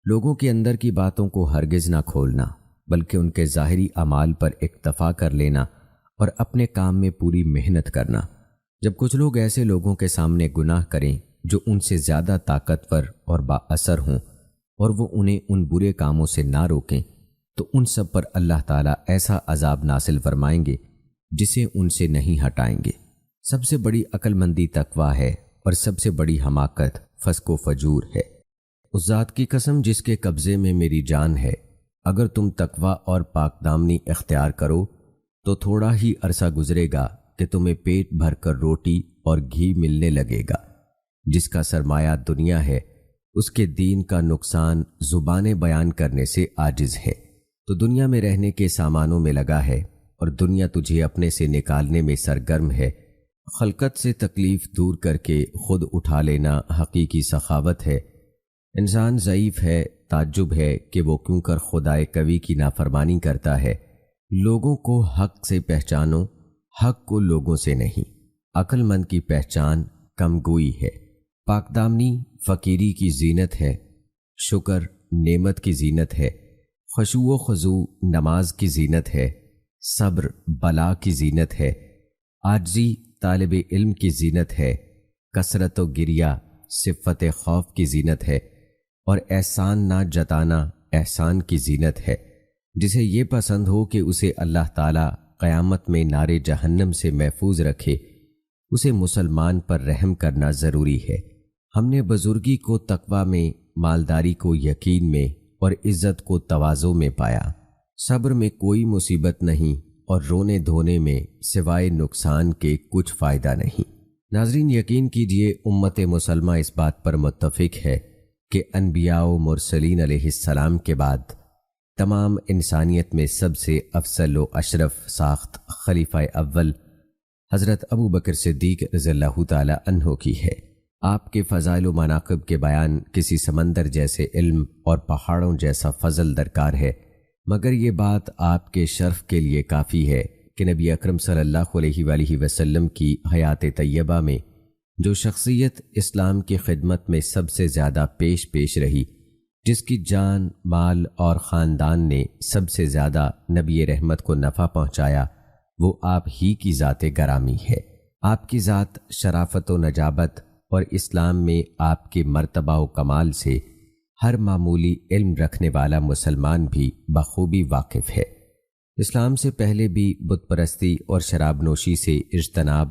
لوگوں کے اندر کی باتوں کو ہرگز نہ کھولنا بلکہ ان کے ظاہری اعمال پر اکتفا کر لینا اور اپنے کام میں پوری محنت کرنا۔ جب کچھ لوگ ایسے لوگوں کے سامنے گناہ کریں جو ان سے زیادہ طاقتور اور با اثر ہوں اور وہ انہیں ان برے کاموں سے نہ روکیں تو ان سب پر اللہ تعالیٰ ایسا عذاب نازل فرمائیں گے جسے ان سے نہیں ہٹائیں گے۔ سب سے بڑی عقل مندی تقویٰ ہے اور سب سے بڑی حماقت فسق و فجور ہے۔ اس ذات کی قسم جس کے قبضے میں میری جان ہے، اگر تم تقویٰ اور پاک دامنی اختیار کرو تو تھوڑا ہی عرصہ گزرے گا کہ تمہیں پیٹ بھر کر روٹی اور گھی ملنے لگے گا۔ جس کا سرمایہ دنیا ہے اس کے دین کا نقصان زبانیں بیان کرنے سے عاجز ہے۔ تو دنیا میں رہنے کے سامانوں میں لگا ہے اور دنیا تجھے اپنے سے نکالنے میں سرگرم ہے۔ خلقت سے تکلیف دور کر کے خود اٹھا لینا حقیقی سخاوت ہے۔ انسان ضعیف ہے، تعجب ہے کہ وہ کیوں کر خدائے قوی کی نافرمانی کرتا ہے۔ لوگوں کو حق سے پہچانو، حق کو لوگوں سے نہیں۔ عقل مند کی پہچان کم گوئی ہے۔ پاکدامنی فقیری کی زینت ہے، شکر نعمت کی زینت ہے، خشوع و خضوع نماز کی زینت ہے، صبر بلا کی زینت ہے، عاجزی طالب علم کی زینت ہے، کثرت و گریہ صفت خوف کی زینت ہے، اور احسان نہ جتانا احسان کی زینت ہے۔ جسے یہ پسند ہو کہ اسے اللہ تعالیٰ قیامت میں نار جہنم سے محفوظ رکھے، اسے مسلمان پر رحم کرنا ضروری ہے۔ ہم نے بزرگی کو تقویٰ میں، مالداری کو یقین میں، اور عزت کو تواضع میں پایا۔ صبر میں کوئی مصیبت نہیں اور رونے دھونے میں سوائے نقصان کے کچھ فائدہ نہیں۔ ناظرین، یقین کیجئے امت مسلمہ اس بات پر متفق ہے کہ انبیاء و مرسلین علیہ السلام کے بعد تمام انسانیت میں سب سے افضل و اشرف ساخت خلیفہ اول حضرت ابو بکر صدیق رضی اللہ تعالی عنہ کی ہے۔ آپ کے فضائل و مناقب کے بیان کسی سمندر جیسے علم اور پہاڑوں جیسا فضل درکار ہے، مگر یہ بات آپ کے شرف کے لیے کافی ہے کہ نبی اکرم صلی اللہ علیہ وآلہ وسلم کی حیات طیبہ میں جو شخصیت اسلام کی خدمت میں سب سے زیادہ پیش رہی، جس کی جان، مال اور خاندان نے سب سے زیادہ نبی رحمت کو نفع پہنچایا، وہ آپ ہی کی ذات گرامی ہے۔ آپ کی ذات شرافت و نجابت اور اسلام میں آپ کے مرتبہ و کمال سے ہر معمولی علم رکھنے والا مسلمان بھی بخوبی واقف ہے۔ اسلام سے پہلے بھی بت پرستی اور شراب نوشی سے اجتناب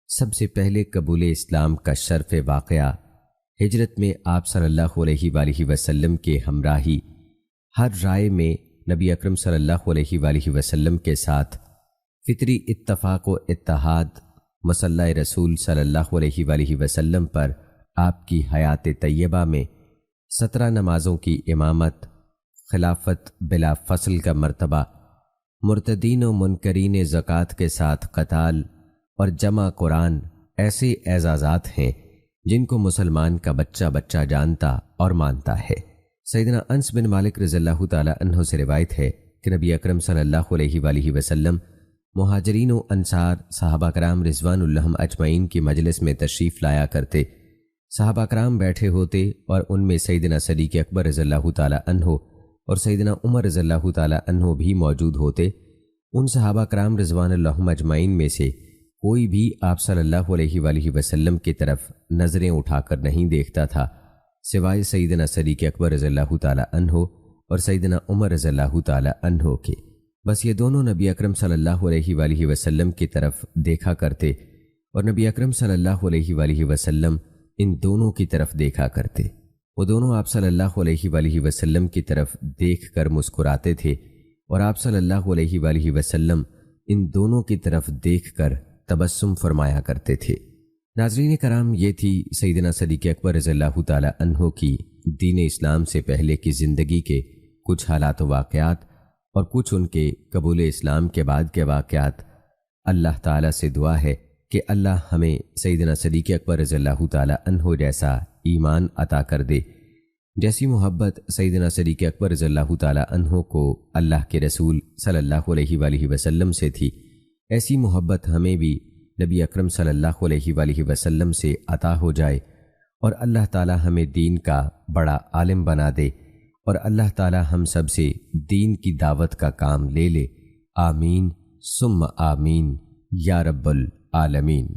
سب سے پہلے قبول اسلام کا شرف واقعہ ہجرت میں آپ صلی اللہ علیہ وآلہ وسلم کے ہمراہی، ہر رائے میں نبی اکرم صلی اللہ علیہ وآلہ وسلم کے ساتھ فطری اتفاق و اتحاد، مصلی رسول صلی اللہ علیہ وآلہ وسلم پر آپ کی حیات طیبہ میں 17 نمازوں کی امامت، خلافت بلا فصل کا مرتبہ، مرتدین و منکرین زکوٰۃ کے ساتھ قتال اور جمع قرآن ایسے اعزازات ہیں جن کو مسلمان کا بچہ بچہ جانتا اور مانتا ہے۔ سیدنا انس بن مالک رضی اللہ تعالی عنہ سے روایت ہے کہ نبی اکرم صلی اللہ علیہ وآلہ وسلم مہاجرین و انصار صحابہ کرام رضوان اللہ اجمعین کی مجلس میں تشریف لایا کرتے۔ صحابہ کرام بیٹھے ہوتے اور ان میں سیدنا صدیق اکبر رضی اللہ تعالی عنہ اور سیدنا عمر رضی اللہ تعالی عنہ بھی موجود ہوتے۔ ان صحابہ کرام رضوان اللہ اجمعین میں سے کوئی بھی آپ صلی اللہ علیہ وآلہ وسلم کی طرف نظریں اٹھا کر نہیں دیکھتا تھا سوائے سیدنا صدیق اکبر رضی اللہ تعالی عنہ اور سیدنا عمر رضی اللہ تعالی عنہ کے۔ بس یہ دونوں نبی اکرم صلی اللہ علیہ وآلہ وسلم کی طرف دیکھا کرتے اور نبی اکرم صلی اللہ علیہ وآلہ وسلم ان دونوں کی طرف دیکھا کرتے۔ وہ دونوں آپ صلی اللہ علیہ وآلہ وسلم کی طرف دیکھ کر مسکراتے تھے اور آپ صلی اللہ علیہ وآلہ وسلم ان دونوں کی طرف دیکھ کر تبسم فرمایا کرتے تھے۔ ناظرین کرام، یہ تھی سیدنا صدیق اکبر رضی اللہ تعالی عنہ کی دین اسلام سے پہلے کی زندگی کے کچھ حالات و واقعات اور کچھ ان کے قبول اسلام کے بعد کے واقعات۔ اللہ تعالیٰ سے دعا ہے کہ اللہ ہمیں سیدنا صدیق اکبر رضی اللہ تعالی عنہ جیسا ایمان عطا کر دے، جیسی محبت سیدنا صدیق اکبر رضی اللہ تعالی عنہ کو اللہ کے رسول صلی اللہ علیہ وآلہ وسلم سے تھی، ایسی محبت ہمیں بھی نبی اکرم صلی اللہ علیہ وآلہ وسلم سے عطا ہو جائے، اور اللہ تعالی ہمیں دین کا بڑا عالم بنا دے، اور اللہ تعالی ہم سب سے دین کی دعوت کا کام لے لے۔ آمین ثم آمین یا رب العالمین۔